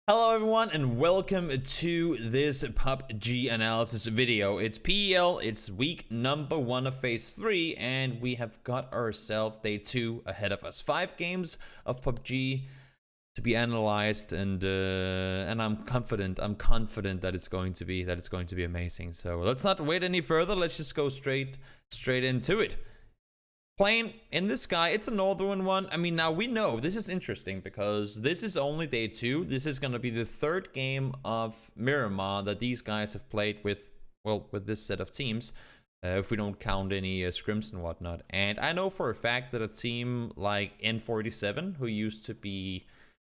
Hello everyone and welcome to this PUBG analysis video. It's PEL, it's week number 1 of phase 3 and we have got ourselves day 2 ahead of us. 5 games of PUBG to be analyzed and I'm confident that it's going to be amazing. So let's not wait any further, let's just go straight into it. Plane in the sky, it's a northern one. I mean, now we know this is interesting because this is only day 2. This is going to be the 3rd game of Miramar that these guys have played with, well, with this set of teams, if we don't count any scrims and whatnot. And I know for a fact that a team like N47, who used to be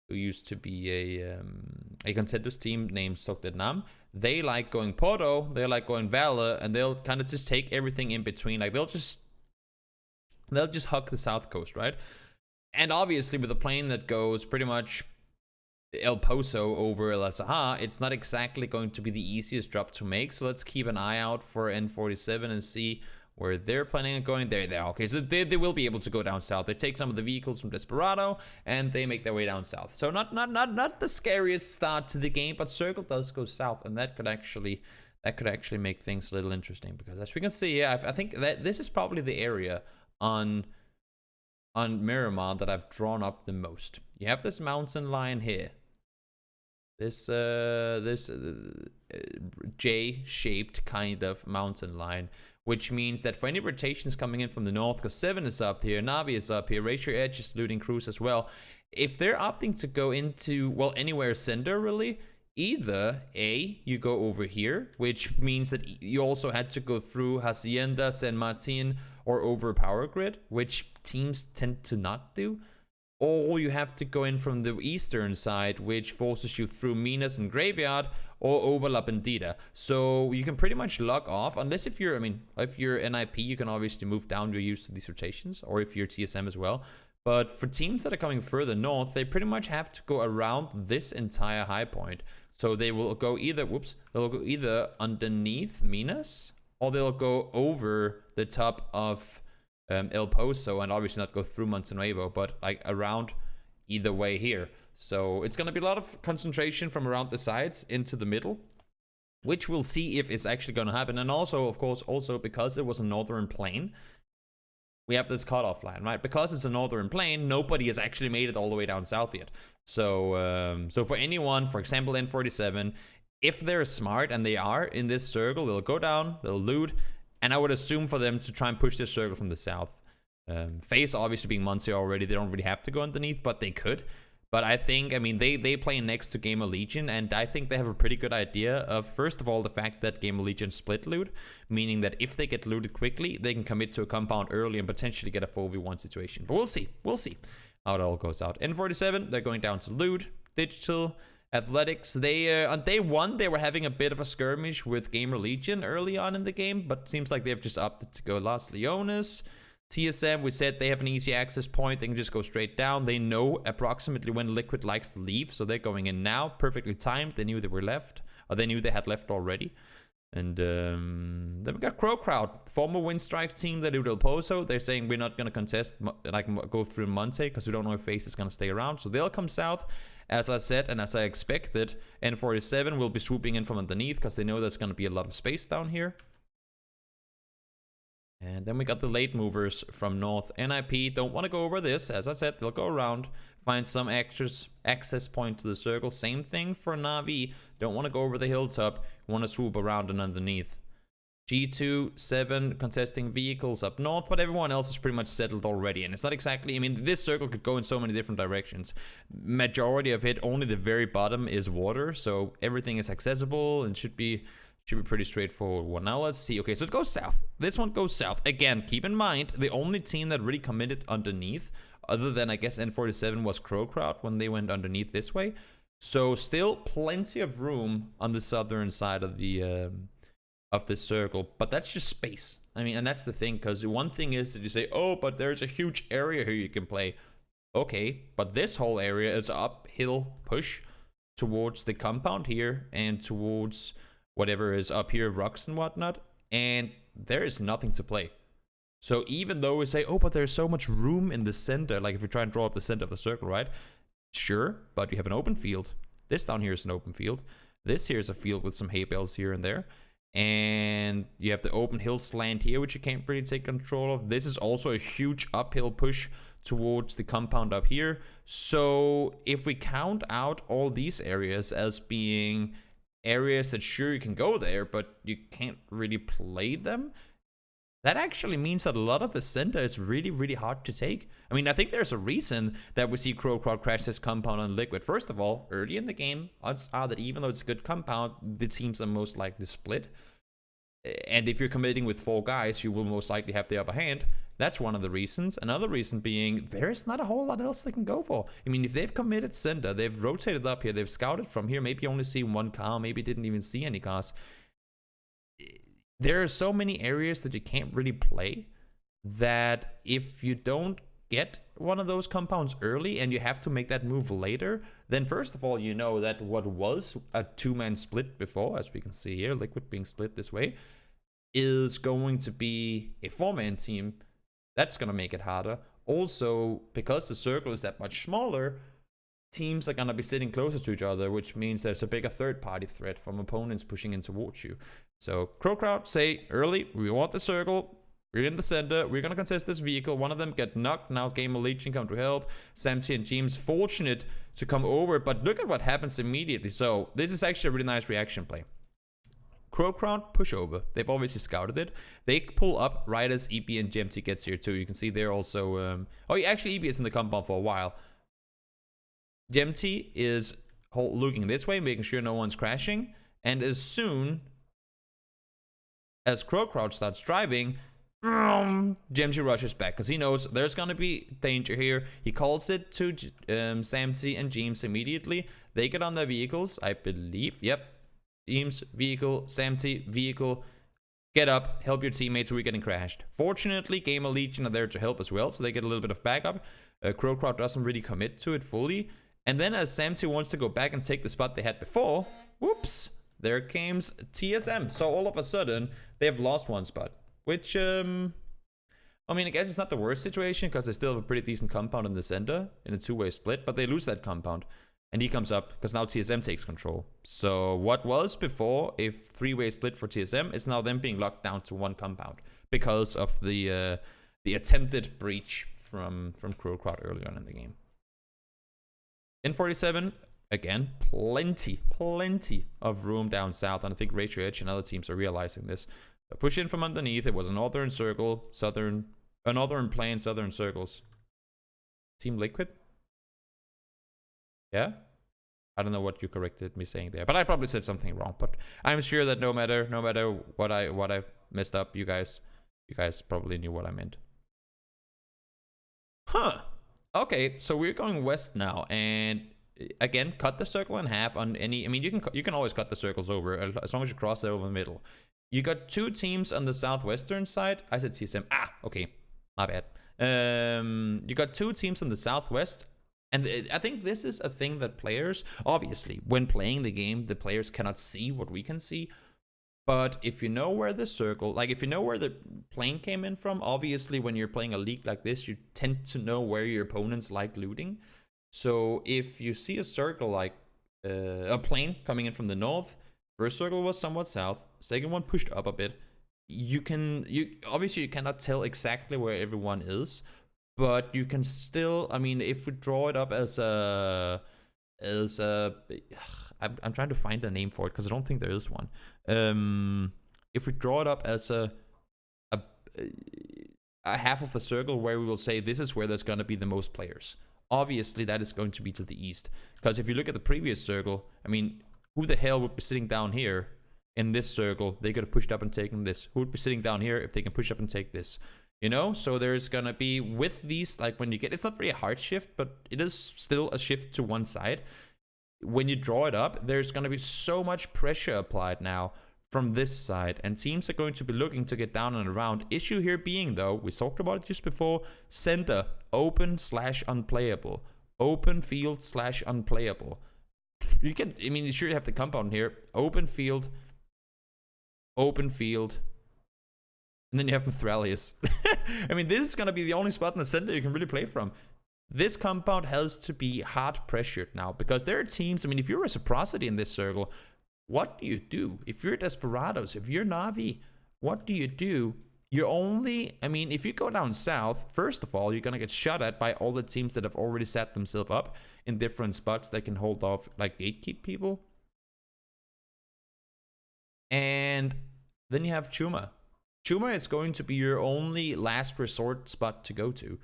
a contenders team named Vietnam, they like going Porto, they like going Valor, and they'll kind of just take everything in between. Like they'll just hug the south coast, right? And obviously with a plane that goes pretty much El Pozo over El Azahar, it's not exactly going to be the easiest drop to make. So let's keep an eye out for N47 and see where they're planning on going. There. Okay, so they will be able to go down south. They take some of the vehicles from Desperado and they make their way down south. So not the scariest start to the game, but Circle does go south, and that could actually make things a little interesting, because as we can see, yeah, I think that this is probably the area on Miramar that I've drawn up the most. You have this mountain line here, this J-shaped kind of mountain line, which means that for any rotations coming in from the north, because 7 is up here, Navi is up here, Ratio Edge is looting Cruise as well. If they're opting to go into, well, anywhere center really, either A, you go over here, which means that you also had to go through Hacienda, San Martin, or over Power Grid, which teams tend to not do. Or you have to go in from the eastern side, which forces you through Minas and Graveyard, or over La Bandida. So you can pretty much log off, unless if you're, if you're NIP, you can obviously move down, you're used to these rotations, or if you're TSM as well. But for teams that are coming further north, they pretty much have to go around this entire high point. So they will go either, they'll go either underneath Minas, or they'll go over the top of El Pozo, and obviously not go through Montenuevo, but like around either way here. So it's going to be a lot of concentration from around the sides into the middle, which we'll see if it's actually going to happen. And also, of course, because it was a northern plane, we have this cutoff line, right? Because it's a northern plane, nobody has actually made it all the way down south yet. So, so for anyone, for example, N47, if they're smart, and they are in this circle, they'll go down, they'll loot, and I would assume for them to try and push this circle from the south. Face obviously being Monte already, they don't really have to go underneath, but they could. But I think, they play next to Gamer Legion, and I think they have a pretty good idea of, first of all, the fact that Gamer Legion split loot, meaning that if they get looted quickly, they can commit to a compound early and potentially get a 4v1 situation. But we'll see how it all goes out. N47, they're going down to loot, digital, athletics. They on day 1 they were having a bit of a skirmish with Gamer Legion early on in the game, but it seems like they've just opted to go Las Leones. TSM, we said they have an easy access point, they can just go straight down. They know approximately when Liquid likes to leave, so they're going in now, perfectly timed. They knew they were left, or they knew they had left already. And then we got Crow Crowd, former Windstrike team that do El Pozo. They're saying we're not going to contest, go through Monte, because we don't know if Face is going to stay around. So they'll come south, as I said, and as I expected. N47 will be swooping in from underneath, because they know there's going to be a lot of space down here. And then we got the late movers from north. NIP don't want to go over this. As I said, they'll go around, find some access point to the circle. Same thing for Navi. Don't want to go over the hilltop. Want to swoop around and underneath. G2, 7 contesting vehicles up north, but everyone else is pretty much settled already. And it's not exactly, this circle could go in so many different directions. Majority of it, only the very bottom is water, so everything is accessible and should be pretty straightforward one. Now let's see. Okay, so it goes south. This one goes south. Again, keep in mind, the only team that really committed underneath, other than I guess N47, was Crow Crowd when they went underneath this way. So still plenty of room on the southern side of the circle, but that's just space. And that's the thing, because one thing is that you say, oh, but there's a huge area here you can play. Okay, but this whole area is uphill push towards the compound here and towards whatever is up here, rocks and whatnot, and there is nothing to play. So even though we say, oh, but there's so much room in the center, like if you try and draw up the center of the circle, right? Sure, but you have an open field. This down here is an open field. This here is a field with some hay bales here and there. And you have the open hill slant here, which you can't really take control of. This is also a huge uphill push towards the compound up here. So if we count out all these areas as being areas that sure you can go there, but you can't really play them, that actually means that a lot of the center is really, really hard to take. I mean, I think there's a reason that we see Crowcrowd crash this compound on Liquid. First of all, early in the game, odds are that even though it's a good compound, the teams are most likely split. And if you're committing with 4 guys, you will most likely have the upper hand. That's one of the reasons. Another reason being, there's not a whole lot else they can go for. I mean, if they've committed center, they've rotated up here, they've scouted from here, maybe you only see 1 car, maybe didn't even see any cars. There are so many areas that you can't really play that if you don't get one of those compounds early and you have to make that move later, then first of all, you know that what was a 2-man split before, as we can see here, Liquid being split this way, is going to be a 4-man team. That's going to make it harder. Also, because the circle is that much smaller, teams are going to be sitting closer to each other, which means there's a bigger third-party threat from opponents pushing in towards you. So Crowcrowd say early, we want the circle, we're in the center, we're going to contest this vehicle. One of them get knocked, now Gamer Legion come to help. Samty and James fortunate to come over, but look at what happens immediately. So this is actually a really nice reaction play. Crowcrowd push over. They've obviously scouted it. They pull up right as EB and GMT gets here too. You can see they're also... actually EB is in the compound for a while. GMT is looking this way, making sure no one's crashing. And as soon as Crowcrowd starts driving, GMT rushes back because he knows there's going to be danger here. He calls it to Samty and James immediately. They get on their vehicles, I believe. Yep. James, vehicle, Samty, vehicle. Get up, help your teammates who are getting crashed. Fortunately, Gamer Legion are there to help as well, so they get a little bit of backup. Crowcrowd doesn't really commit to it fully. And then as Samty wants to go back and take the spot they had before, whoops, there comes TSM. So all of a sudden, they have lost 1 spot. Which, I mean, I guess it's not the worst situation because they still have a pretty decent compound in the center in a 2-way split, but they lose that compound. And he comes up because now TSM takes control. So what was before a 3-way split for TSM is now them being locked down to 1 compound because of the attempted breach from Crowcrowd early on in the game. In 47, again, plenty of room down south, and I think Ratio Edge and other teams are realizing this. Push in from underneath. It was a northern circle, a northern plane, southern circles. Team Liquid? Yeah? I don't know what you corrected me saying there, but I probably said something wrong. But I'm sure that no matter what I messed up, you guys probably knew what I meant. Huh. Okay, so we're going west now, and again, cut the circle in half on any. I mean, you can always cut the circles over as long as you cross it over the middle. You got 2 teams on the southwestern side. I said TSM. Okay, my bad. You got 2 teams on the southwest, and I think this is a thing that players, obviously, when playing the game, the players cannot see what we can see. But if you know where the circle, like if you know where the plane came in from, obviously when you're playing a league like this, you tend to know where your opponents like looting. So if you see a circle like a plane coming in from the north, first circle was somewhat south, second one pushed up a bit. Obviously you cannot tell exactly where everyone is, but you can still, I mean, if we draw it up as a I'm trying to find a name for it because I don't think there is one. If we draw it up as a half of the circle where we will say this is where there's going to be the most players. Obviously, that is going to be to the east. Because if you look at the previous circle, I mean, who the hell would be sitting down here in this circle? They could have pushed up and taken this. Who would be sitting down here if they can push up and take this? You know, so there's going to be, with these, like when you get, it's not really a hard shift, but it is still a shift to one side. When you draw it up, there's going to be so much pressure applied now from this side, and teams are going to be looking to get down and around. Issue here being, though, we talked about it just before, center, open/unplayable. Open field/unplayable. You can, I mean, you sure have the compound here. Open field, and then you have Mithralius. I mean, this is going to be the only spot in the center you can really play from. this compound has to be hard pressured now, because there are teams, I mean, if you're Reciprocity in this circle, what do you do? If you're Desperados, if you're Na'Vi, what do you do? You're only, I mean, if you go down south, first of all, you're going to get shot at by all the teams that have already set themselves up in different spots that can hold off, like, gatekeep people. And then you have Chuma. Chuma is going to be your only last resort spot to go to,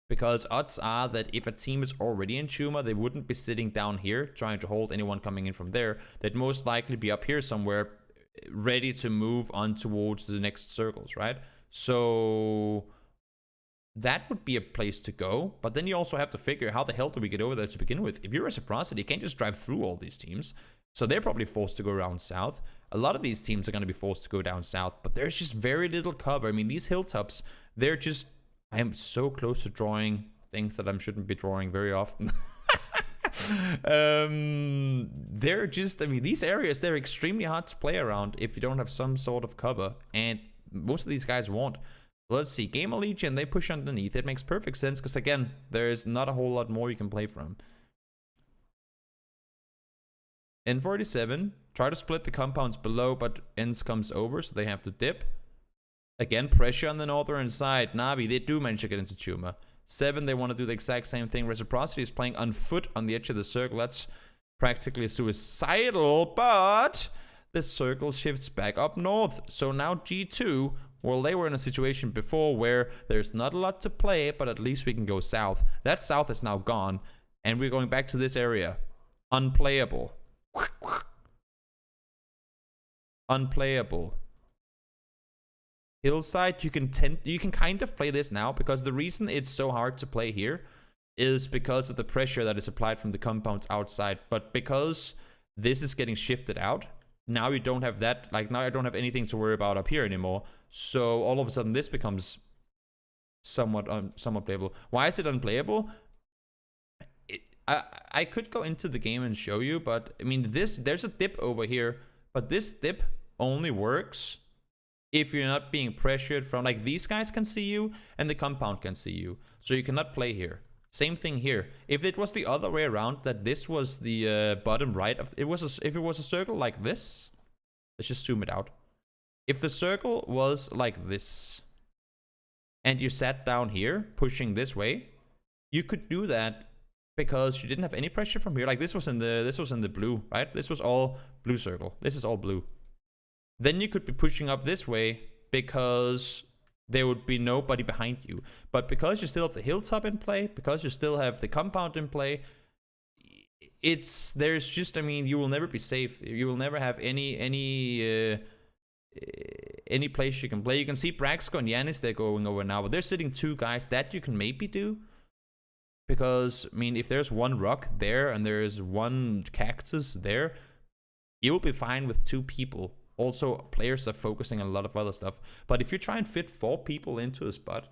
because odds are that if a team is already in Chuma, they wouldn't be sitting down here trying to hold anyone coming in from there. They'd most likely be up here somewhere, ready to move on towards the next circles, right? So that would be a place to go. But then you also have to figure, how the hell do we get over there to begin with? If you're Reciprocity, you can't just drive through all these teams. So they're probably forced to go around south. A lot of these teams are going to be forced to go down south, but there's just very little cover. I mean, these hilltops, they're just... I am so close to drawing things that I shouldn't be drawing very often. They're just, I mean, these areas, they're extremely hard to play around if you don't have some sort of cover, and most of these guys won't. Let's see, Gamer Legion, they push underneath. It makes perfect sense, because again, there's not a whole lot more you can play from. N47, try to split the compounds below, but Ns comes over, so they have to dip. Again, pressure on the northern side. Na'Vi, they do manage to get into Chuma. 7, they want to do the exact same thing. Reciprocity is playing on foot on the edge of the circle. That's practically suicidal, but the circle shifts back up north. So now G2, well, they were in a situation before where there's not a lot to play, but at least we can go south. That south is now gone, and we're going back to this area. Unplayable. Unplayable. Hillside, you can kind of play this now, because the reason it's so hard to play here is because of the pressure that is applied from the compounds outside. But because this is getting shifted out, now you don't have that, like now I don't have anything to worry about up here anymore. So all of a sudden this becomes somewhat playable. Why is it unplayable? I could go into the game and show you, but I mean, there's a dip over here, but this dip only works if you're not being pressured from, like, these guys can see you and the compound can see you, so you cannot play here. Same thing here. If it was the other way around, that this was the bottom right of if it was a circle like this, let's just zoom it out. If the circle was like this and you sat down here pushing this way, you could do that because you didn't have any pressure from here. Like this was in the blue, right? This was all blue circle. This is all blue. Then you could be pushing up this way because there would be nobody behind you. But because you still have the hilltop in play, because you still have the compound in play, there's just, I mean, you will never be safe. You will never have any place you can play. You can see Braxco and Yanis, they're going over now, but they're sitting 2 guys. That you can maybe do. Because, I mean, if there's 1 rock there and there's 1 cactus there, you'll be fine with 2 people. Also, players are focusing on a lot of other stuff. But if you try and fit 4 people into a spot,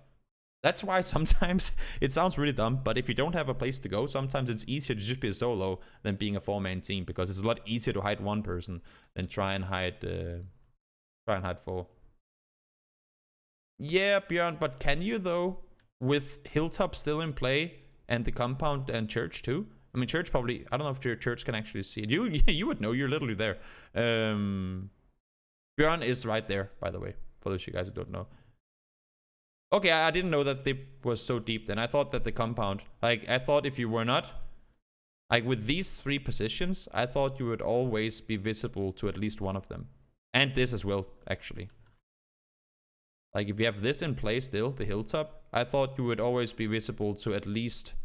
that's why sometimes it sounds really dumb, but if you don't have a place to go, sometimes it's easier to just be a solo than being a 4-man team, because it's a lot easier to hide 1 person than try and hide 4. Yeah, Björn, but can you though, with Hilltop still in play and the compound and church too? I mean, church probably, I don't know if your church can actually see it. You would know, you're literally there. Björn is right there, by the way, for those of you guys who don't know. Okay, I didn't know that they was so deep then. I thought that the compound, like, I thought if you were not, like, with these 3 positions, I thought you would always be visible to at least one of them. And this as well, actually. Like, if you have this in play still, the hilltop, I thought you would always be visible to at least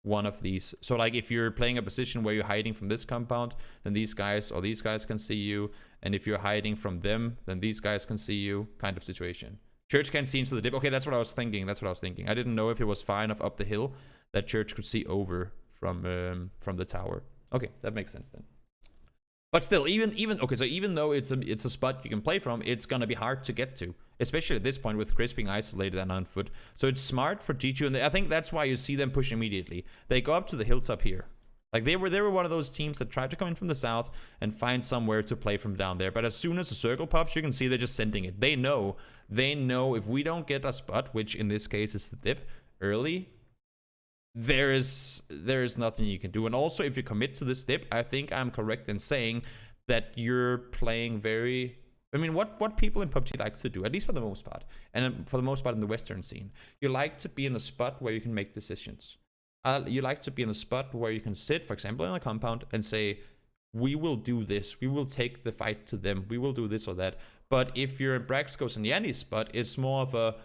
one of these. So, like, if you're playing a position where you're hiding from this compound, then these guys or these guys can see you. And if you're hiding from them, then these guys can see you, kind of situation. Church can't see into the dip. Okay, that's what I was thinking. I didn't know if it was far enough up the hill that Church could see over from the tower. Okay, that makes sense then. But still, okay, so even though it's a spot you can play from, it's gonna be hard to get to, especially at this point with Chris being isolated and on foot. So it's smart for G2, and I think that's why you see them push immediately. They go up to the hilltop here. Like, they were one of those teams that tried to come in from the south and find somewhere to play from down there. But as soon as the circle pops, you can see they're just sending it. They know if we don't get a spot, which in this case is the dip, early, there is nothing you can do. And also, if you commit to this dip, I think I'm correct in saying that you're playing very... I mean, what people in PUBG like to do, at least for the most part, and for the most part in the Western scene, you like to be in a spot where you can make decisions. You like to be in a spot where you can sit, for example, in a compound and say, we will do this, we will take the fight to them, we will do this or that. But if you're in Braxco's and Yanni's spot, it's more of a,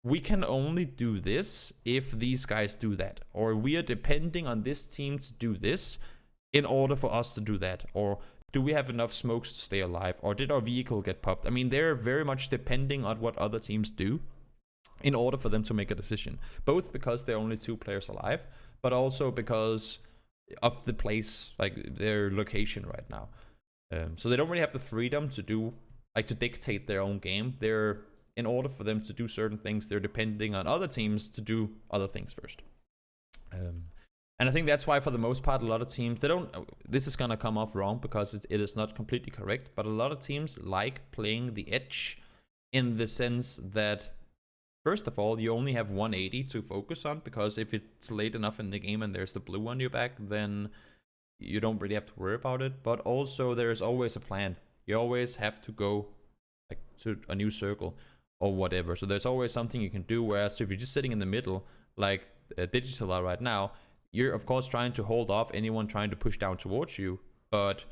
we can only do this if these guys do that, or we are depending on this team to do this in order for us to do that, or do we have enough smokes to stay alive, or did our vehicle get popped? I mean, they're very much depending on what other teams do in order for them to make a decision, both because there are only 2 players alive, but also because of the place, like their location right now. So they don't really have the freedom to do, like, to dictate their own game. They're, in order for them to do certain things, they're depending on other teams to do other things first. And I think that's why, for the most part, a lot of teams, they don't... This is going to come off wrong because it is not completely correct, but a lot of teams like playing the edge in the sense that, first of all, you only have 180 to focus on, because if it's late enough in the game and there's the blue on your back, then you don't really have to worry about it. But also, there's always a plan. You always have to go, like, to a new circle or whatever. So there's always something you can do, whereas if you're just sitting in the middle, like Digital are right now, you're, of course, trying to hold off anyone trying to push down towards you, but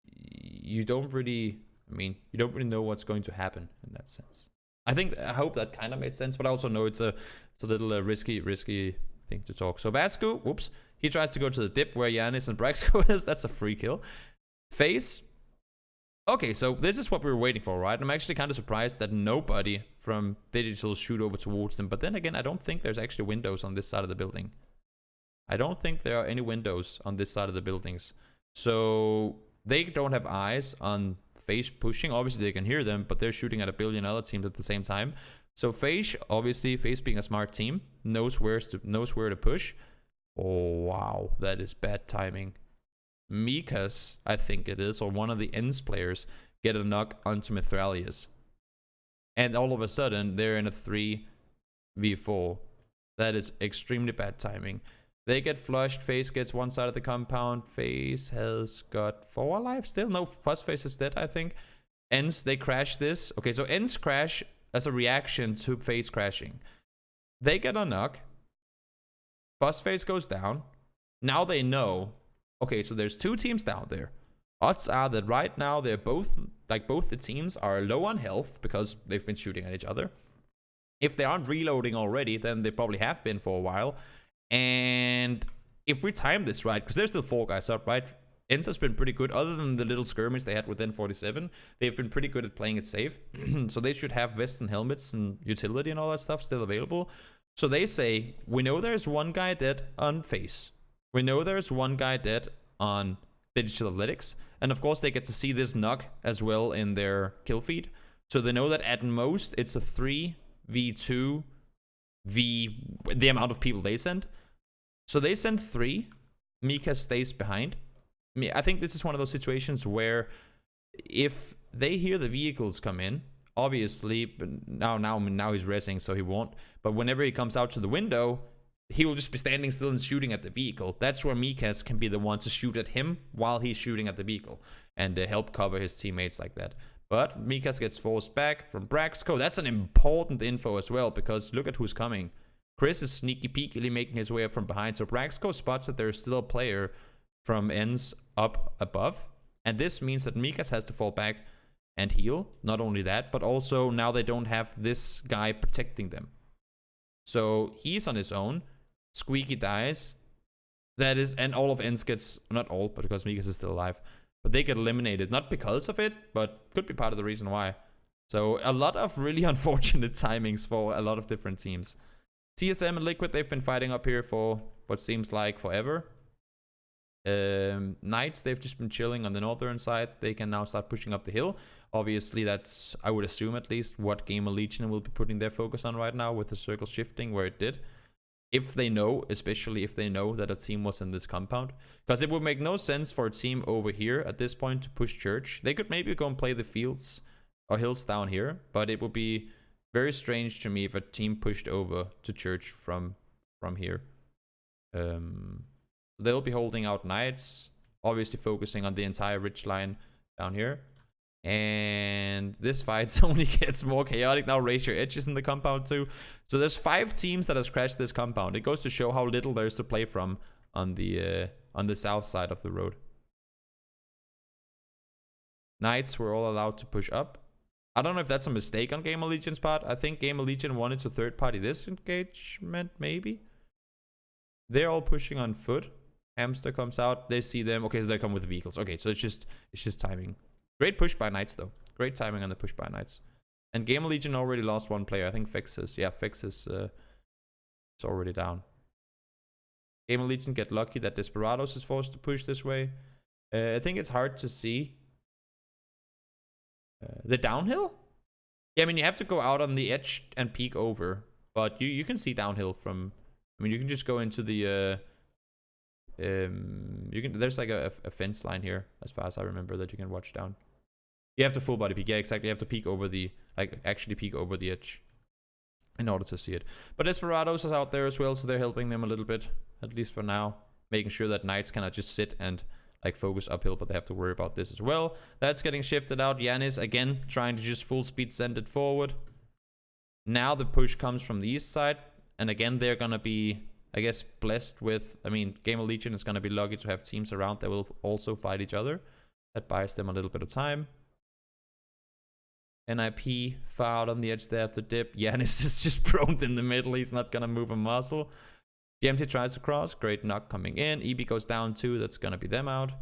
you don't really... I mean, you don't really know what's going to happen in that sense. I hope that kind of made sense, but I also know it's a little risky thing to talk. So Vasco, whoops, he tries to go to the dip where Giannis and Braxco is. That's a free kill. Face. Okay, so this is what we were waiting for, right? I'm actually kind of surprised that nobody from Digital shoot over towards them. But then again, I don't think there's actually windows on this side of the building. I don't think there are any windows on this side of the buildings. So they don't have eyes on Face pushing. Obviously, they can hear them, but they're shooting at a billion other teams at the same time. So Face, obviously, Face being a smart team, knows where to push. Oh, wow. That is bad timing. Mikas, I think it is, or one of the Ends players, get a knock onto Mithralius. And all of a sudden, they're in a 3v4. That is extremely bad timing. They get flushed. Face gets one side of the compound. Face has got 4 alive still. No, Face is dead, I think. Ends, they crash this. Okay, so Ends crash as a reaction to Face crashing. They get a knock. Face goes down. Now they know. Okay, so there's 2 teams down there. Odds are that right now they're both the teams are low on health because they've been shooting at each other. If they aren't reloading already, then they probably have been for a while. And if we time this right, because there's still 4 guys up, right? Ends has been pretty good. Other than the little skirmish they had with N47, they've been pretty good at playing it safe. So they should have vests and helmets and utility and all that stuff still available. So they say, we know there's 1 guy dead on Face. We know there's 1 guy dead on Digital Athletics. And of course, they get to see this knock as well in their kill feed. So they know that at most, it's a 3v2 the amount of people they send. So they send 3. Mika stays behind. I think this is one of those situations where if they hear the vehicles come in, obviously, but now he's resing, so he won't. But whenever he comes out to the window, he will just be standing still and shooting at the vehicle. That's where Mikas can be the one to shoot at him while he's shooting at the vehicle and help cover his teammates like that. But Mikas gets forced back from Braxco. That's an important info as well, because look at who's coming. Chris is sneaky peekily making his way up from behind. So Braxco spots that there's still a player from Ends up above. And this means that Mikas has to fall back and heal. Not only that, but also now they don't have this guy protecting them. So he's on his own. Squeaky dies. That is, and all of Ends gets, not all, but because Mikas is still alive. But they get eliminated, not because of it, but could be part of the reason why. So a lot of really unfortunate timings for a lot of different teams. TSM and Liquid, they've been fighting up here for what seems like forever. Knights, they've just been chilling on the northern side. They can now start pushing up the hill. Obviously, that's, I would assume at least, what Gamer Legion will be putting their focus on right now with the circle shifting where it did. If they know, especially if they know that a team was in this compound. Because it would make no sense for a team over here at this point to push Church. They could maybe go and play the fields or hills down here, but it would be very strange to me if a team pushed over to Church from from here. They'll be holding out knights, obviously focusing on the entire ridge line down here. And this fight only gets more chaotic now. Raise your edges in the compound too. So there's 5 teams that has crashed this compound. It goes to show how little there is to play from on the south side of the road. Knights were all allowed to push up. I don't know if that's a mistake on Game of Legion's part. I think Game of Legion wanted to third party this engagement, maybe. They're all pushing on foot. Hamster comes out. They see them. Okay, so they come with vehicles. Okay, so it's just timing. Great push by Knights though. Great timing on the push by Knights. And Game of Legion already lost 1 player. I think Fix is. Yeah, Fix is already down. Game of Legion get lucky that Desperados is forced to push this way. I think it's hard to see. The downhill? Yeah, I mean, you have to go out on the edge and peek over. But you can see downhill from... I mean, you can just go into the... there's like a fence line here, as far as I remember, that you can watch down. You have to full body peek. Yeah, exactly. You have to peek over the... Like, actually peek over the edge in order to see it. But Desperados is out there as well, so they're helping them a little bit. At least for now. Making sure that Knights cannot just sit and... like focus uphill, but they have to worry about this as well. That's getting shifted out. Yanis again trying to just full speed send it forward. Now the push comes from the east side, and again they're gonna be, I guess, blessed with, I mean, Game of Legion is gonna be lucky to have teams around that will also fight each other. That buys them a little bit of time. NIP far out on the edge there at the dip. Yanis is just prone in the middle. He's not gonna move a muscle. GMT tries to cross. Great knock coming in. EB goes down too. That's going to be them out.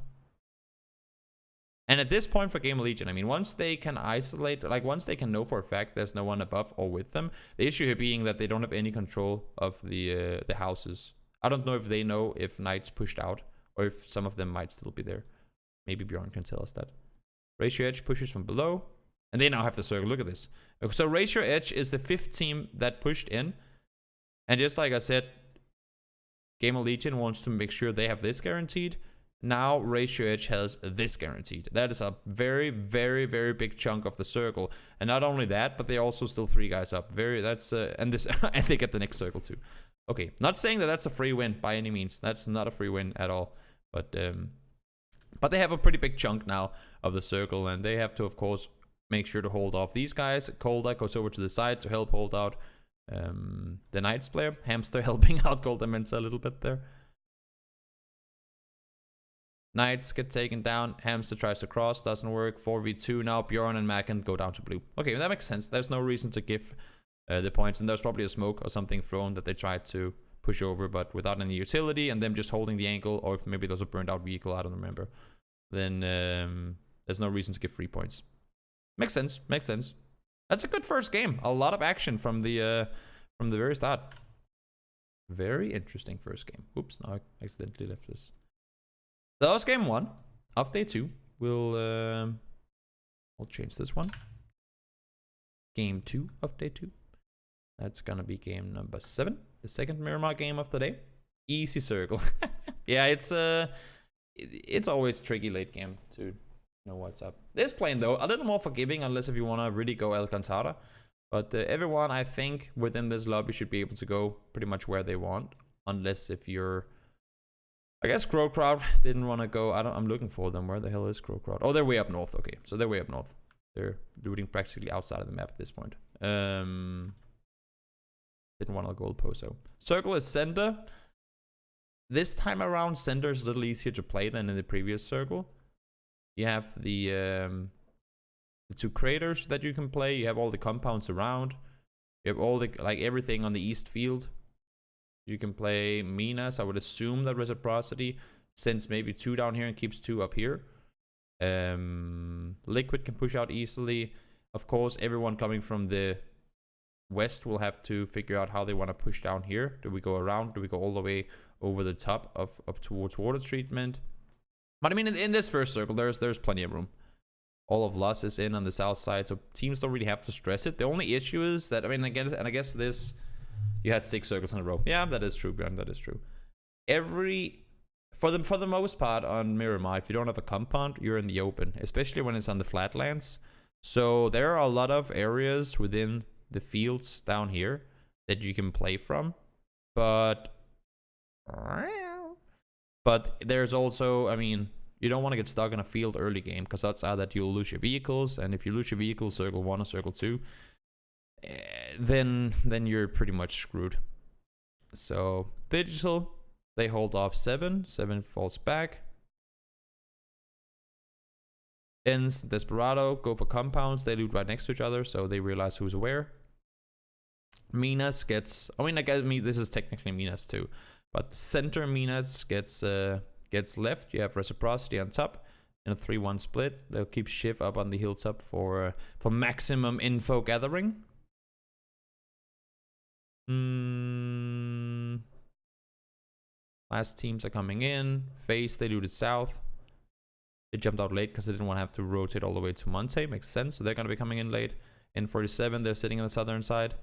And at this point for Game of Legion, I mean, once they can isolate, like once they can know for a fact there's no one above or with them, the issue here being that they don't have any control of the houses. I don't know if they know if Knights pushed out or if some of them might still be there. Maybe Bjorn can tell us that. Raise Your Edge pushes from below. And they now have the circle. Look at this. So Raise Your Edge is the 5th team that pushed in. And just like I said, Game of Legion wants to make sure they have this guaranteed. Now Raise Your Edge has this guaranteed. That is a very, very, very big chunk of the circle. And not only that, but they're also still 3 guys up. And this and they get the next circle too. Okay, not saying that that's a free win by any means. That's not a free win at all. But they have a pretty big chunk now of the circle, and they have to, of course, make sure to hold off these guys. Kolda goes over to the side to help hold out the Knights player. Hamster helping out Golden Mensa a little bit there. Knights get taken down. Hamster tries to cross, doesn't work. 4v2 now. Bjorn and Macken go down to blue. Okay, that makes sense. There's no reason to give the points, and there's probably a smoke or something thrown that they tried to push over, but without any utility, and them just holding the angle, or if maybe there's a burned out vehicle, I don't remember. Then there's no reason to give 3 points. Makes sense. Makes sense. That's a good first game. A lot of action from the very start. Very interesting first game. Oops, now I accidentally left this. So that was game 1 of day 2. We'll change this one. Game 2 of day 2. That's gonna be game number 7, the second Miramar game of the day. Easy circle. Yeah, it's always tricky late game to know what's up. This plane though, a little more forgiving, unless if you want to really go Alcantara. But everyone, I think, within this lobby should be able to go pretty much where they want, unless if you're, I guess Crow Crowd didn't want to go. I'm looking for them. Where the hell is Crow Crowd? Oh, they're way up north. Okay, so they're way up north. They're looting practically outside of the map at this point. Didn't want to gold poso. Circle is center. This time around, center is a little easier to play than in the previous circle. You have the 2 craters that you can play. You have all the compounds around. You have all the, like, everything on the east field. You can play Minas. I would assume that Reciprocity sends maybe 2 down here and keeps 2 up here. Liquid can push out easily. Of course, everyone coming from the west will have to figure out how they want to push down here. Do we go around? Do we go all the way over the top of up towards water treatment? But I mean, in this first circle, there's plenty of room. All of Lus is in on the south side, so teams don't really have to stress it. The only issue is that, I mean, again, and I guess this, you had 6 circles in a row. Yeah, that is true, Björn, that is true. For the most part on Miramar, if you don't have a compound, you're in the open, especially when it's on the flatlands. So there are a lot of areas within the fields down here that you can play from. But But there's also, I mean, you don't want to get stuck in a field early game, because odds are that you'll lose your vehicles, and if you lose your vehicles, circle 1 or circle 2, then you're pretty much screwed. So digital, they hold off 7 falls back. Ends, Desperado go for compounds. They loot right next to each other, so they realize who's where. Minas gets, I mean, I guess this is technically Minas too, but center Minas gets left. You have Reciprocity on top in a 3-1 split. They'll keep Shiv up on the hilltop for maximum info gathering. Last teams are coming in. Face, they looted south. They jumped out late because they didn't want to have to rotate all the way to Monte. Makes sense. So they're going to be coming in late. In 47, they're sitting on the southern side.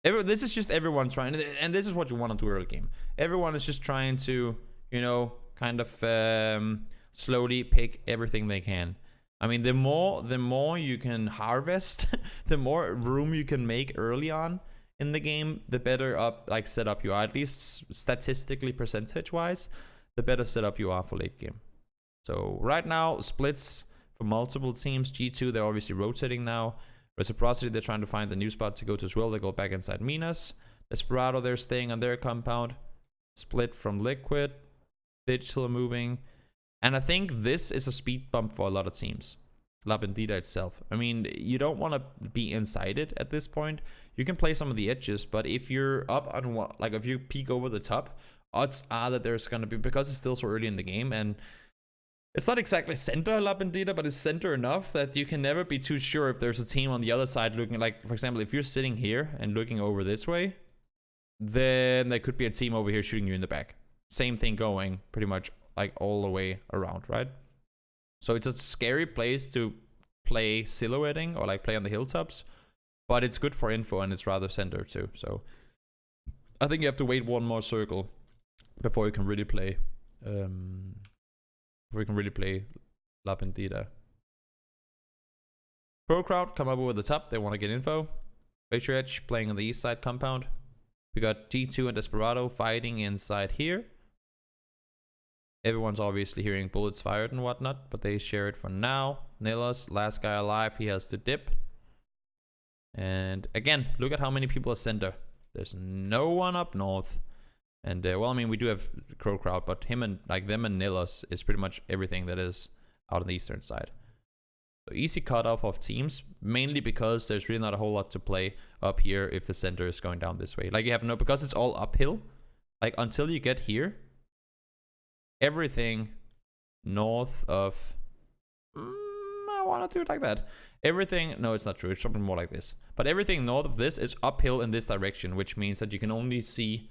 This is just everyone trying, and this is what you want to do early game. Everyone is just trying to, you know, kind of slowly pick everything they can. I mean, the more you can harvest, the more room you can make early on in the game, the better set up you are, at least statistically percentage-wise, the better setup you are for late game. So right now, splits for multiple teams. G2, they're obviously rotating now. Reciprocity, they're trying to find the new spot to go to as well. They go back inside Minas. Desperado, they're staying on their compound. Split from Liquid. Digital moving. And I think this is a speed bump for a lot of teams. La Bandida itself. I mean, you don't want to be inside it at this point. You can play some of the edges, but if you're up on if you peek over the top, odds are that there's going to be, because it's still so early in the game, and it's not exactly center La Bandida, but it's center enough that you can never be too sure if there's a team on the other side looking, like, for example, if you're sitting here and looking over this way, then there could be a team over here shooting you in the back. Same thing going pretty much like all the way around, right? So it's a scary place to play silhouetting or like play on the hilltops, but it's good for info and it's rather center too. So I think you have to wait one more circle before you can really play. La Bandida. Pro crowd come up over the top. They want to get info. Glacier Edge playing on the east side compound. We got G2 and Desperado fighting inside here. Everyone's obviously hearing bullets fired and whatnot, but they share it for now. Nilos, last guy alive, he has to dip. And again, look at how many people are center. There's no one up north. And well, I mean, we do have Crow Crowd, but him and them and Nilos is pretty much everything that is out on the eastern side. So easy cutoff of teams, mainly because there's really not a whole lot to play up here if the center is going down this way. Like, you have no, because it's all uphill, like until you get here, everything north of, I want to do it like that. Everything, no, it's not true. It's something more like this. But everything north of this is uphill in this direction, which means that you can only see,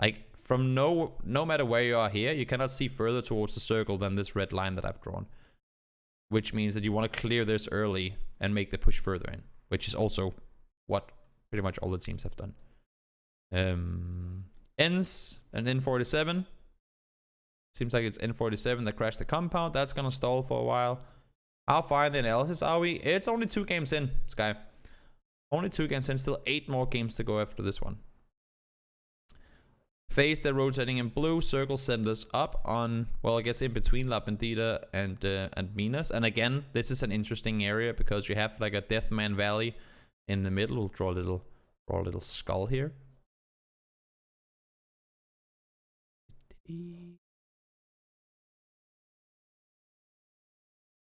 like, from no matter where you are here, you cannot see further towards the circle than this red line that I've drawn. Which means that you want to clear this early and make the push further in, which is also what pretty much all the teams have done. Ends and N47. Seems like it's N47 that crashed the compound. That's gonna stall for a while. How far in the analysis are we? It's only 2 games in, Sky. Only 2 games in. Still 8 more games to go after this one. Phase, they're rotating in blue. Circle send us up on, well, I guess in between La Bandida and Minas. And again, this is an interesting area because you have like a Deathman Valley in the middle. We'll draw a little skull here.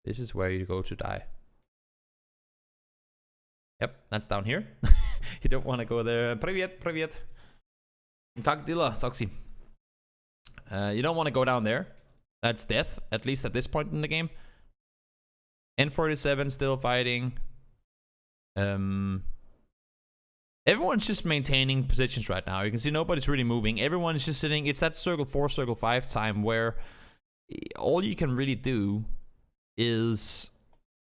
This is where you go to die. Yep, that's down here. You don't want to go there. Привет. Как дела, Soxy? You don't want to go down there. That's death, at least at this point in the game. N47 still fighting. Everyone's just maintaining positions right now. You can see nobody's really moving. Everyone is just sitting. It's that circle 4, circle 5 time where all you can really do is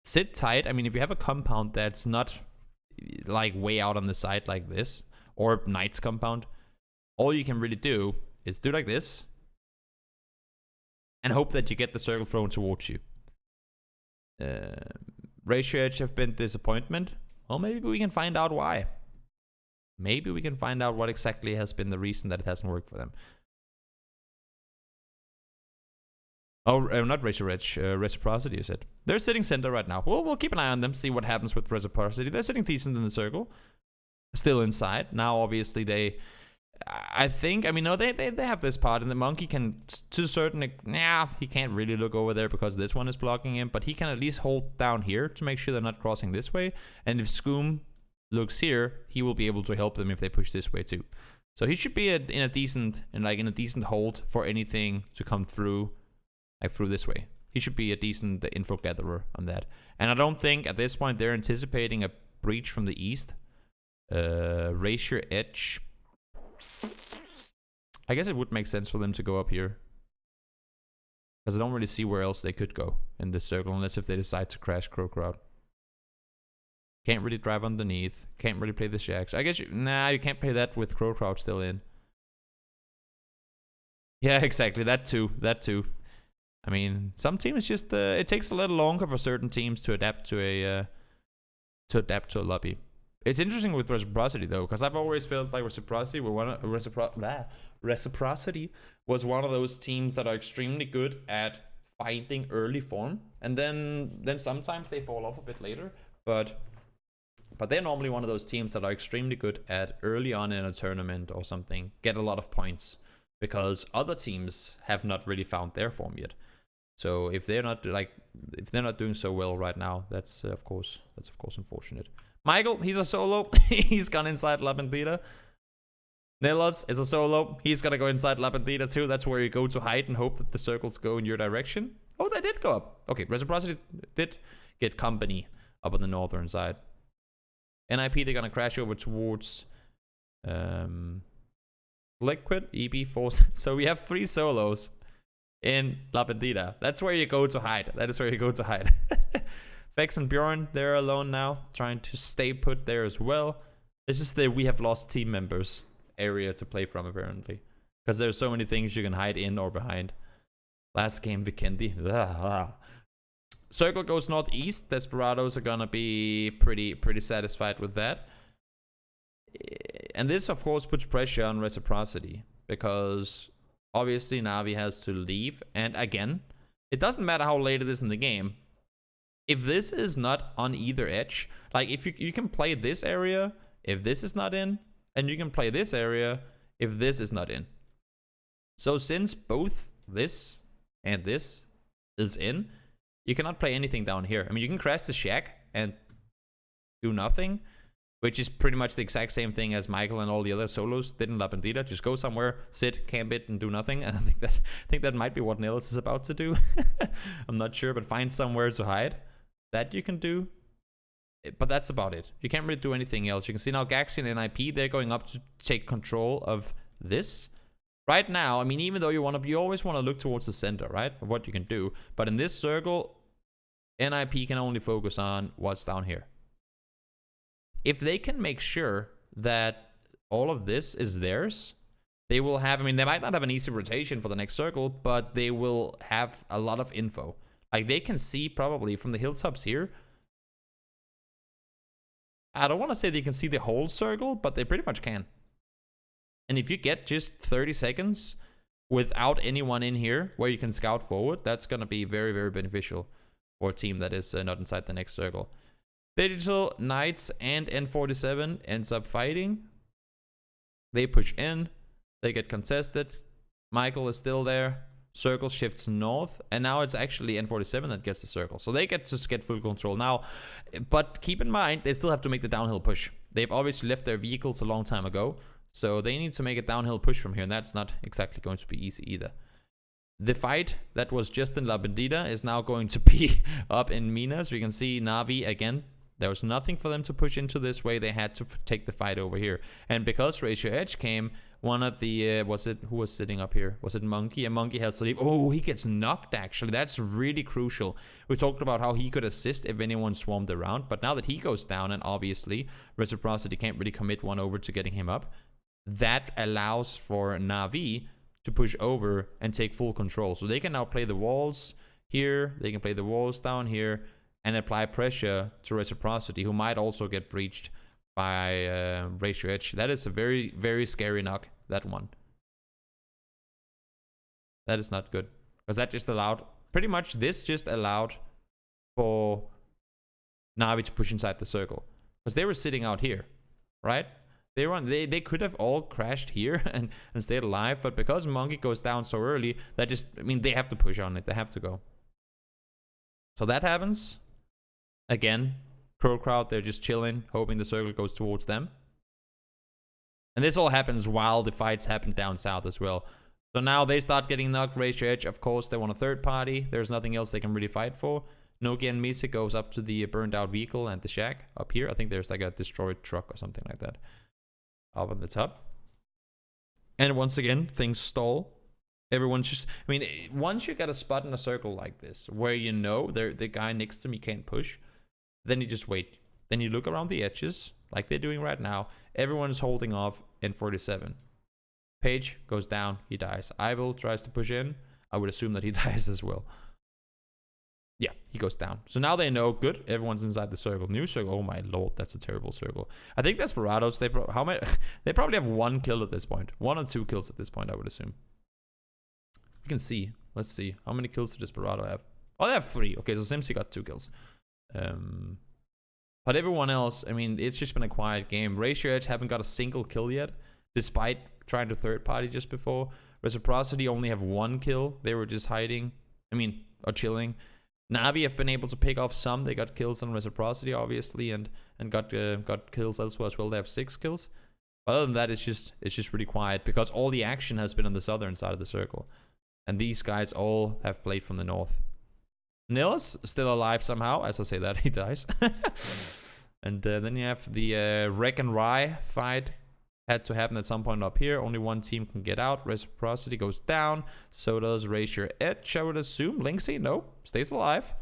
sit tight. I mean, if you have a compound that's not like way out on the side like this, or Knight's compound, all you can really do is do like this and hope that you get the circle thrown towards you. Ratio Edge have been disappointment. Well, maybe we can find out why. Maybe we can find out what exactly has been the reason that it hasn't worked for them. Oh, not Razor Edge, Reciprocity, you said. They're sitting center right now. We'll keep an eye on them, see what happens with Reciprocity. They're sitting decent in the circle. Still inside. Now, obviously, they... I mean, no, they have this part, and the monkey can, to a certain... Nah, he can't really look over there because this one is blocking him, but he can at least hold down here to make sure they're not crossing this way. And if Scoom looks here, he will be able to help them if they push this way too. So he should be in a decent hold for anything to come through, like through this way. He should be a decent info gatherer on that. And I don't think at this point they're anticipating a breach from the east. Razor Edge. I guess it would make sense for them to go up here, because I don't really see where else they could go in this circle, unless if they decide to crash Crow Crowd. Can't really drive underneath. Can't really play the Shacks. I guess you can't play that with Crow Crowd still in. Yeah, exactly. That too. I mean, some teams just it takes a little longer for certain teams to adapt to a lobby. It's interesting with Reciprocity though, because I've always felt like Reciprocity was one of those teams that are extremely good at finding early form, and then sometimes they fall off a bit later. But they're normally one of those teams that are extremely good at early on in a tournament or something, get a lot of points, because other teams have not really found their form yet. So if they're not doing so well right now, that's of course unfortunate. Michael, he's a solo. He's gone inside La Bandita. Nelos is a solo. He's gonna go inside La Bandita too. That's where you go to hide and hope that the circles go in your direction. Oh, they did go up. Okay, Reciprocity did get company up on the northern side. NIP, they're gonna crash over towards Liquid, EB4. So we have 3 solos in La Bandita. That's where you go to hide. That is where you go to hide. Vex and Bjorn, they're alone now, trying to stay put there as well. It's just that we have lost team members area to play from, apparently, because there's so many things you can hide in or behind. Last game, Vikendi. Circle goes northeast. Desperados are gonna be pretty satisfied with that. And this, of course, puts pressure on Reciprocity, because obviously Na'Vi has to leave. And again, it doesn't matter how late it is in the game. If this is not on either edge, like if you can play this area if this is not in, and you can play this area if this is not in. So since both this and this is in, you cannot play anything down here. I mean, you can crash the Shack and do nothing, which is pretty much the exact same thing as Michael and all the other solos did in La Bandita. Just go somewhere, sit, camp it, and do nothing. And I think that might be what Nils is about to do. I'm not sure, but find somewhere to hide. That you can do. But that's about it. You can't really do anything else. You can see now Gaxi and NIP, they're going up to take control of this. Right now, I mean, even though you always want to look towards the center, right? Of what you can do. But in this circle, NIP can only focus on what's down here. If they can make sure that all of this is theirs, they will have, I mean, they might not have an easy rotation for the next circle, but they will have a lot of info. Like, they can see probably from the hilltops here. I don't want to say they can see the whole circle, but they pretty much can. And if you get just 30 seconds without anyone in here where you can scout forward, that's going to be very, very beneficial for a team that is not inside the next circle. Digital Knights and N47 ends up fighting. They push in. They get contested. Michael is still there. Circle shifts north, and now it's actually N47 that gets the circle. So they get full control now. But keep in mind, they still have to make the downhill push. They've obviously left their vehicles a long time ago, so they need to make a downhill push from here, and that's not exactly going to be easy either. The fight that was just in La Bandita is now going to be up in Minas. We can see Na'Vi again. There was nothing for them to push into this way. They had to take the fight over here. And because Ratio Edge came, one of the, who was sitting up here? Was it Monkey? And Monkey has to leave. Oh, he gets knocked, actually. That's really crucial. We talked about how he could assist if anyone swarmed around. But now that he goes down, and obviously Reciprocity can't really commit one over to getting him up, that allows for Na'Vi to push over and take full control. So they can now play the walls here. They can play the walls down here. and apply pressure to Reciprocity, who might also get breached by Raise Your Edge. That is a very, very scary knock, that one. That is not good. Because that just allowed, pretty much this just allowed for Na'Vi to push inside the circle. Because they were sitting out here, right? They could have all crashed here and stayed alive, but because Monkey goes down so early, that just, I mean, they have to push on it. They have to go. So that happens. Again, Crow Crowd, they're just chilling, hoping the circle goes towards them. And this all happens while the fights happen down south as well. So now they start getting knocked, Raise Your Edge. Of course, they want a third party. There's nothing else they can really fight for. Nogi and Misa goes up to the burned out vehicle and the shack up here. I think there's like a destroyed truck or something like that up on the top. And once again, things stall. Everyone's just, I mean, once you get a spot in a circle like this, where you know the guy next to me can't push, then you just wait. Then you look around the edges, like they're doing right now. Everyone's holding off in 47. Page goes down, he dies. Ivel tries to push in. I would assume that he dies as well. Yeah, he goes down. So now they know, good, everyone's inside the circle. New circle, oh my lord, that's a terrible circle. I think Desperados, they probably have 1 kill at this point. 1 or 2 kills at this point, I would assume. You can see, let's see, how many kills does Desperado have? Oh, they have 3. Okay, so Simsi got 2 kills. But everyone else, I mean, it's just been a quiet game. Raise Your Edge haven't got a single kill yet, despite trying to third party just before. Reciprocity only have 1 kill. They were just hiding, I mean, or chilling. Na'Vi have been able to pick off some. They got kills on Reciprocity, obviously, and got kills elsewhere as well. They have 6 kills. But other than that, it's just really quiet because all the action has been on the southern side of the circle, and these guys all have played from the north. Nils still alive somehow. As I say that, he dies. And then you have the Wreck and Rye fight. Had to happen at some point up here. Only 1 team can get out. Reciprocity goes down. So does Raise Your Edge, I would assume. Linksy, no, stays alive.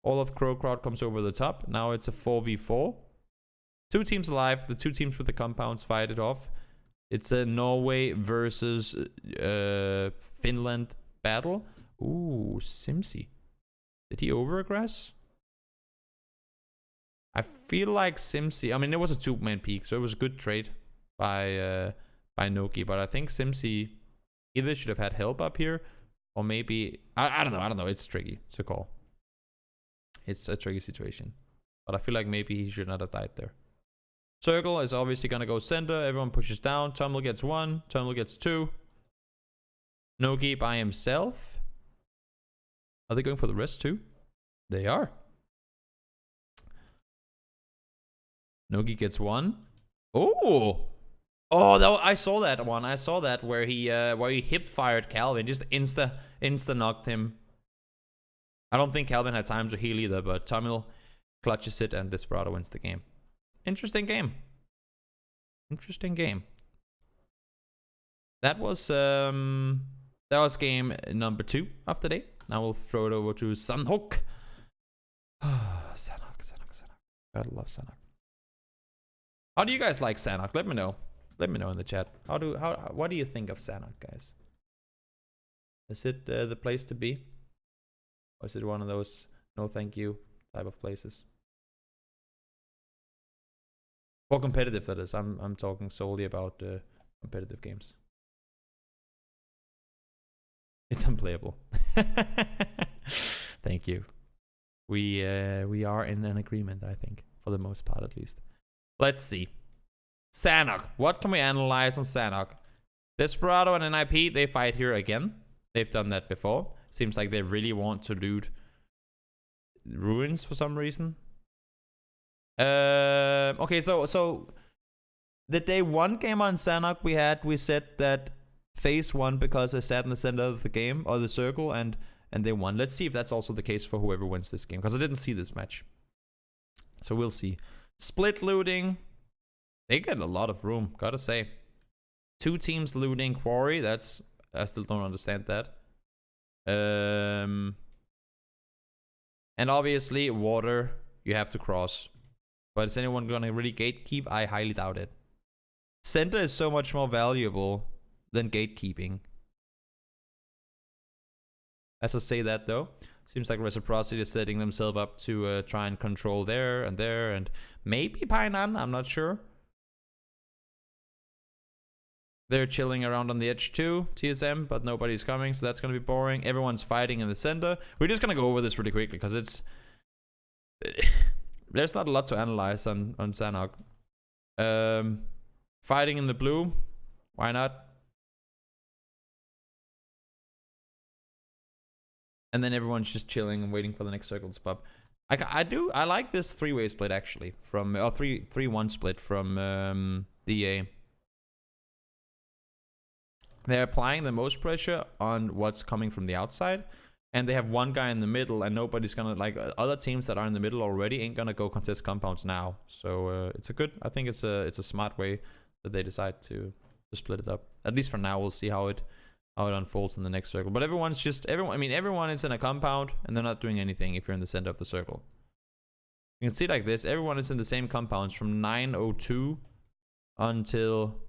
All of Crow Crowd comes over the top. Now it's a 4v4. 2 teams alive. The 2 teams with the compounds fight it off. It's a Norway versus Finland battle. Ooh, Simsi. Did he over-aggress? I feel like Simsi... I mean, it was a 2-man peak, so it was a good trade by Noki, but I think Simsi either should have had help up here, or maybe... I don't know. It's tricky to call. It's a tricky situation. But I feel like maybe he should not have died there. Circle is obviously going to go center. Everyone pushes down. Tummel gets 1. Tummel gets 2. Nogi by himself. Are they going for the rest too? They are. Nogi gets 1. Oh! Oh, I saw that one. I saw that where he hip fired Calvin, just insta knocked him. I don't think Calvin had time to heal either, but Tummel clutches it and Desperado wins the game. Interesting game. Interesting game. That was game number 2 of the day. Now we'll throw it over to Sanhok. Sanhok. Gotta love Sanhok. How do you guys like Sanhok? Let me know. Let me know in the chat. What do you think of Sanhok, guys? Is it the place to be? Or is it one of those no thank you type of places? For competitive, that is. I'm talking solely about competitive games. It's unplayable. Thank you. We are in an agreement, I think, for the most part at least. Let's see. Sanhok. What can we analyze on Sanhok? Desperado and NIP, they fight here again. They've done that before. Seems like they really want to loot ruins for some reason. Okay, so the day 1 game on Sanhok we said that phase 1 because they sat in the center of the game or the circle and they won. Let's see if that's also the case for whoever wins this game, because I didn't see this match. So we'll see. Split looting. They get a lot of room, gotta say. 2 teams looting quarry. I still don't understand that. And obviously water you have to cross. But is anyone gonna really gatekeep? I highly doubt it. Center is so much more valuable than gatekeeping. As I say that though, Seems like Reciprocity is setting themselves up to try and control there, and maybe Painan, I'm not sure. They're chilling around on the edge too, TSM, but nobody's coming, so that's going to be boring. Everyone's fighting in the center. We're just going to go over this really quickly, because it's... there's not a lot to analyze on Sanhok. Fighting in the blue. Why not? And then everyone's just chilling and waiting for the next circle to pop. I like this three-way split, actually. From 3-1 split from DA. They're applying the most pressure on what's coming from the outside, and they have one guy in the middle, and nobody's gonna, like, other teams that are in the middle already ain't gonna go contest compounds now. So it's a good, I think it's a smart way that they decide to split it up. At least for now, we'll see how it unfolds in the next circle. But everyone is in a compound, and they're not doing anything if you're in the center of the circle. You can see like this, everyone is in the same compounds from 9:02 until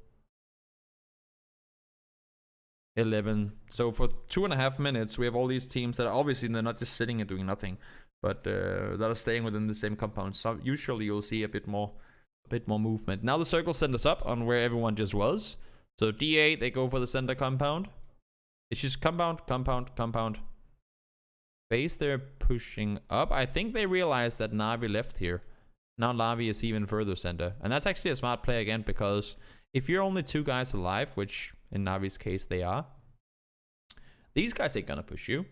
11. So for 2.5 minutes, we have all these teams that are obviously, they're not just sitting and doing nothing, but that are staying within the same compound. So usually you'll see a bit more movement. Now the circle sent us up on where everyone just was. So D8, they go for the center compound. It's just compound. Base, they're pushing up. I think they realized that Na'Vi left here. Now Na'Vi is even further center. And that's actually a smart play again, because if you're only 2 guys alive, which in Navi's case they are, these guys ain't gonna push you.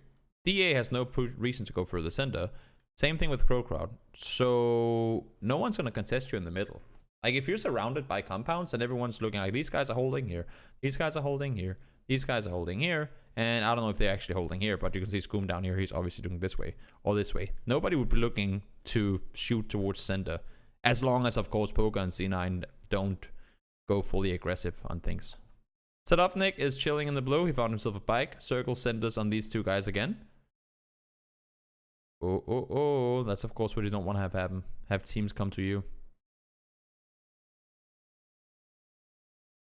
DA has no reason to go further center. Same thing with Crow Crowd. So no one's gonna contest you in the middle. Like, if you're surrounded by compounds and everyone's looking like, these guys are holding here, these guys are holding here, these guys are holding here, and I don't know if they're actually holding here, but you can see Scoom down here, he's obviously doing this way or this way. Nobody would be looking to shoot towards center, as long as, of course, Poker and C9 don't go fully aggressive on things. Sadovnik is chilling in the blue. He found himself a bike. Circle centers on these 2 guys again. Oh. That's, of course, what you don't want to have happen. Have teams come to you.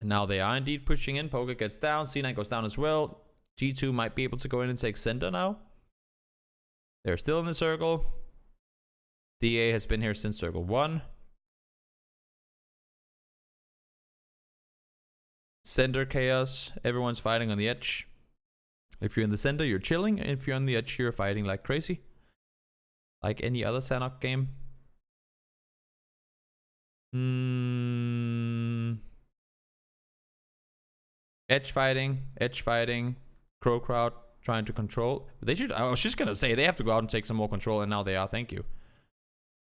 And now they are indeed pushing in. Poker gets down. C9 goes down as well. G2 might be able to go in and take center now. They're still in the circle. DA has been here since circle 1. Center chaos. Everyone's fighting on the edge. If you're in the center, you're chilling. If you're on the edge, you're fighting like crazy. Like any other Sanhok game. Edge fighting. Crow Crowd trying to control. They should. I was just gonna say they have to go out and take some more control, and now they are. Thank you.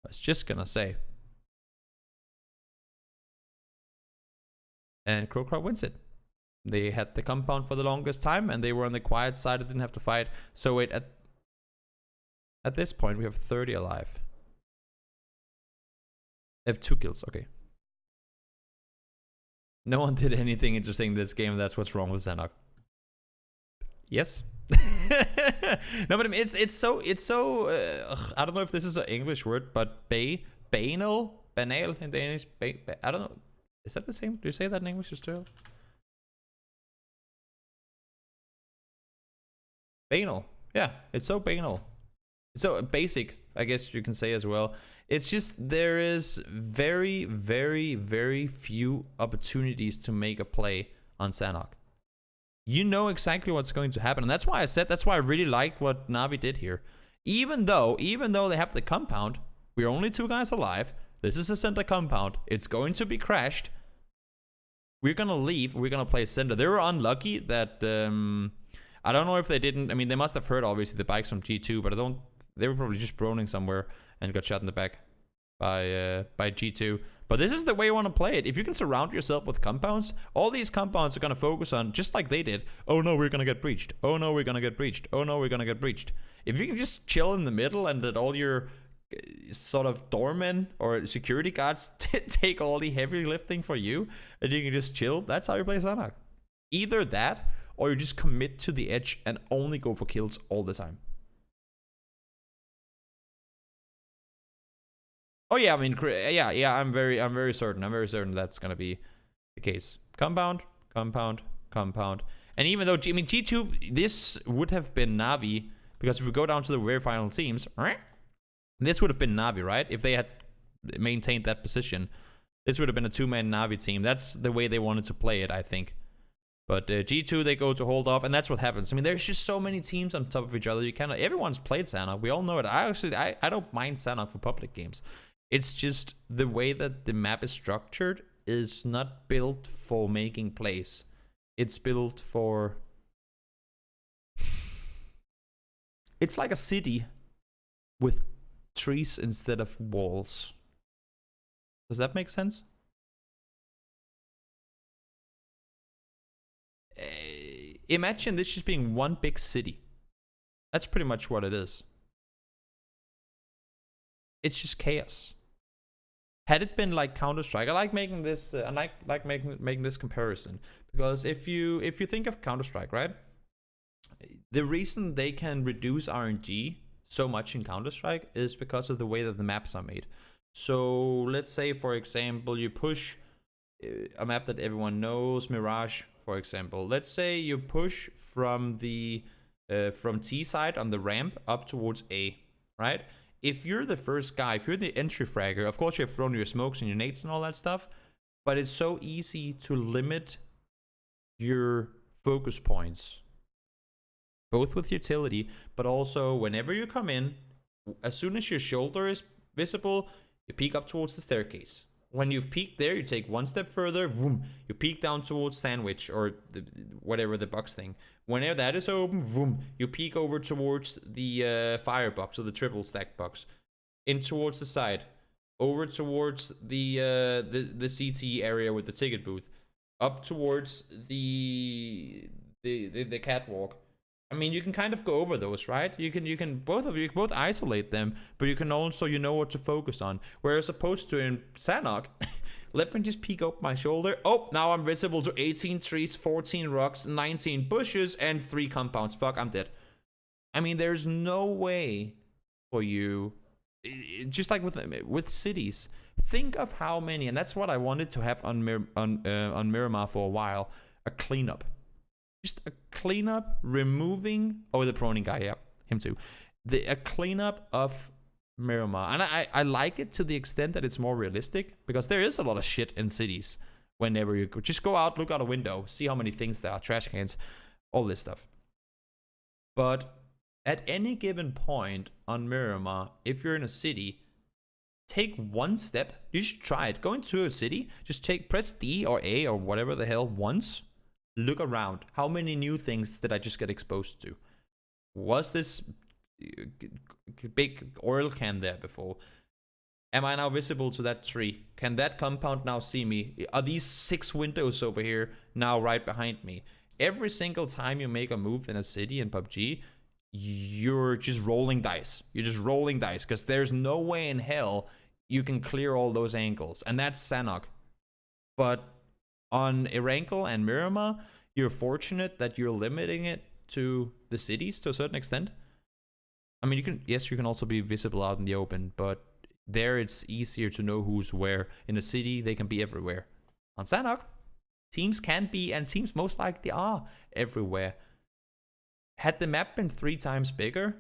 I was just gonna say. And Crow Crowd wins it. They had the compound for the longest time, and they were on the quiet side. They didn't have to fight. So wait, at this point, we have 30 alive. They have 2 kills. Okay. No one did anything interesting in this game. That's what's wrong with Sanhok. Yes. No, but it's so I don't know if this is an English word, but banal in Danish. I don't know. Is that the same? Do you say that in English as well? Banal. Yeah, it's so banal. It's so basic, I guess you can say as well. It's just there is very, very, very few opportunities to make a play on Sanhok. You know exactly what's going to happen. And that's why I really liked what Na'Vi did here. Even though they have the compound, we're only 2 guys alive. This is a center compound. It's going to be crashed. We're going to leave. We're going to play center. They were unlucky that... I don't know if they didn't... I mean, they must have heard, obviously, the bikes from G2, but they were probably just droning somewhere and got shot in the back by G2. But this is the way you want to play it. If you can surround yourself with compounds, all these compounds are going to focus on, just like they did, oh no, we're going to get breached. Oh no, we're going to get breached. Oh no, we're going to get breached. If you can just chill in the middle and let all your sort of doormen or security guards take all the heavy lifting for you, and you can just chill, that's how you play Sanhok. Either that, or you just commit to the edge and only go for kills all the time. Oh yeah, I mean, yeah, I'm very certain. I'm very certain that's gonna be the case. Compound. And even though, I mean, G2, this would have been Na'Vi Because if we go down to the very final teams, this would have been Na'Vi, right? If they had maintained that position, this would have been a 2-man Na'Vi team. That's the way they wanted to play it, I think. But G2, they go to hold off, and that's what happens. I mean, there's just so many teams on top of each other. You cannot. Everyone's played Sanhok. We all know it. I don't mind Sanhok for public games. It's just the way that the map is structured is not built for making plays. It's built for... It's like a city with trees instead of walls. Does that make sense? Imagine this just being one big city. That's pretty much what it is. It's just chaos. Had it been like Counter-Strike, I like making this. I like making this comparison, because if you think of Counter-Strike, right? The reason they can reduce RNG so much in Counter-Strike is because of the way that the maps are made. So let's say, for example, you push a map that everyone knows, Mirage, for example. Let's say you push from the from T side on the ramp up towards A, right? If you're the first guy, if you're the entry fragger, of course you have thrown your smokes and your nades and all that stuff, but it's so easy to limit your focus points, both with utility, but also whenever you come in, as soon as your shoulder is visible, you peek up towards the staircase. When you've peeked there, you take one step further, boom, you peek down towards sandwich or whatever the box thing. Whenever that is open, boom, you peek over towards the firebox or the triple stack box, in towards the side, over towards the CT area with the ticket booth, up towards the catwalk. I mean, you can kind of go over those, right? You can both isolate them, but you can also, you know what to focus on. Whereas opposed to in Sanhok, let me just peek up my shoulder. Oh, now I'm visible to 18 trees, 14 rocks, 19 bushes, and 3 compounds. Fuck, I'm dead. I mean, there's no way for you. Just like with cities, think of how many, and that's what I wanted to have on Miramar for a while, a cleanup. Just a cleanup, removing... Oh, the proning guy, yeah, him too. A cleanup of Miramar. And I like it to the extent that it's more realistic, because there is a lot of shit in cities. Whenever you just go out, look out a window, see how many things there are, trash cans, all this stuff. But at any given point on Miramar, if you're in a city, take one step. You should try it. Go into a city, just press D or A or whatever the hell once. Look around. How many new things did I just get exposed to? Was this big oil can there before? Am I now visible to that tree? Can that compound now see me? Are these 6 windows over here now right behind me? Every single time you make a move in a city in PUBG, you're just rolling dice. You're just rolling dice, because there's no way in hell you can clear all those angles. And that's Sanhok. But on Erangel and Miramar, you're fortunate that you're limiting it to the cities to a certain extent. I mean, you can also be visible out in the open, but there it's easier to know who's where. In a city, they can be everywhere. On Sanhok, teams can be, and teams most likely are, everywhere. Had the map been 3 times bigger,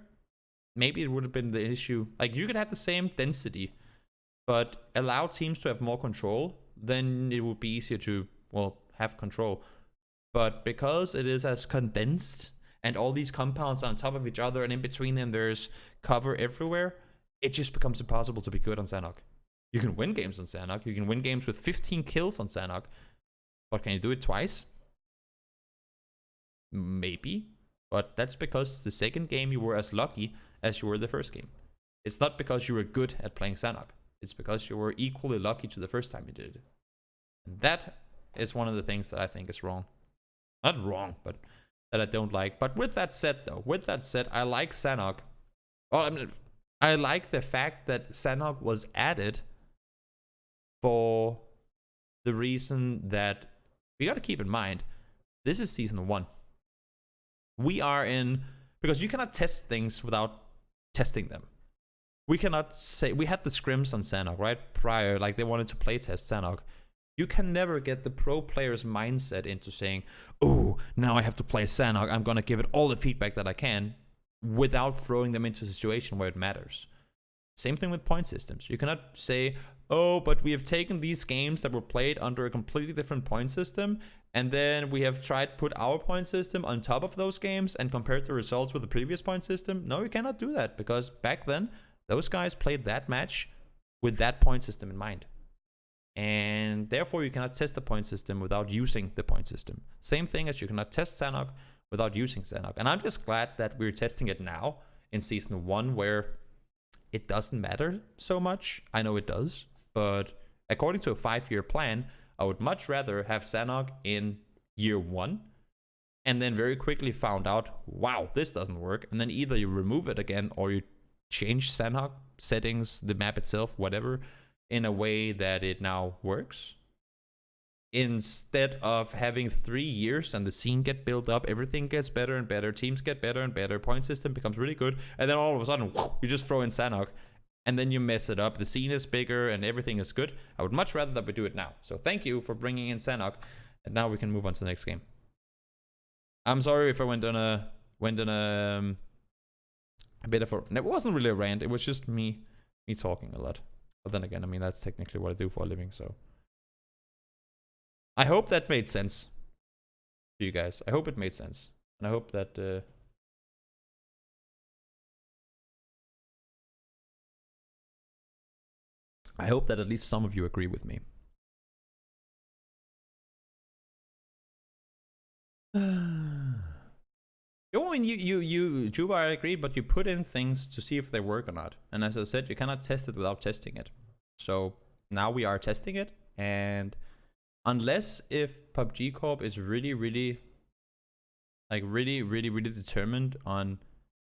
maybe it would have been the issue. Like, you could have the same density, but allow teams to have more control, then it would be easier to, well, have control. But because it is as condensed, and all these compounds on top of each other, and in between them there's cover everywhere, it just becomes impossible to be good on Sanhok. You can win games on Sanhok. You can win games with 15 kills on Sanhok. But can you do it twice? Maybe. But that's because the second game you were as lucky as you were the first game. It's not because you were good at playing Sanhok. It's because you were equally lucky to the first time you did it. And that is one of the things that I think is wrong. Not wrong, but that I don't like. But with that said, though, I like Sanhok. Well, I mean, I like the fact that Sanhok was added for the reason that we got to keep in mind, this is season 1. We are in, because you cannot test things without testing them. We cannot say, we had the scrims on Sanhok, right? Prior, like they wanted to playtest Sanhok. You can never get the pro player's mindset into saying, oh, now I have to play Sanhok. I'm going to give it all the feedback that I can. without throwing them into a situation where it matters. Same thing with point systems. You cannot say, oh, but we have taken these games that were played under a completely different point system, and then we have tried to put our point system on top of those games and compared the results with the previous point system. No, you cannot do that, because back then, those guys played that match with that point system in mind. And therefore, you cannot test the point system without using the point system. Same thing as you cannot test Sanhok without using Sanhok. And I'm just glad that we're testing it now in Season 1, where it doesn't matter so much. I know it does, but according to a 5-year plan, I would much rather have Sanhok in year 1 and then very quickly found out, wow, this doesn't work. And then either you remove it again or you change Sanhok settings, the map itself, whatever, in a way that it now works. Instead of having 3 years and the scene get built up, everything gets better and better, teams get better and better, point system becomes really good, and then all of a sudden, you just throw in Sanhok, and then you mess it up. The scene is bigger and everything is good. I would much rather that we do it now. So thank you for bringing in Sanhok, and now we can move on to the next game. I'm sorry if I went on a bit of a... It wasn't really a rant, it was just me talking a lot. But then again, I mean, that's technically what I do for a living, so... I hope that made sense to you guys. I hope it made sense. And I hope that... I hope that at least some of you agree with me. I mean, Juba, I agree, but you put in things to see if they work or not. And as I said, you cannot test it without testing it. So now we are testing it, and unless if PUBG Corp is really determined on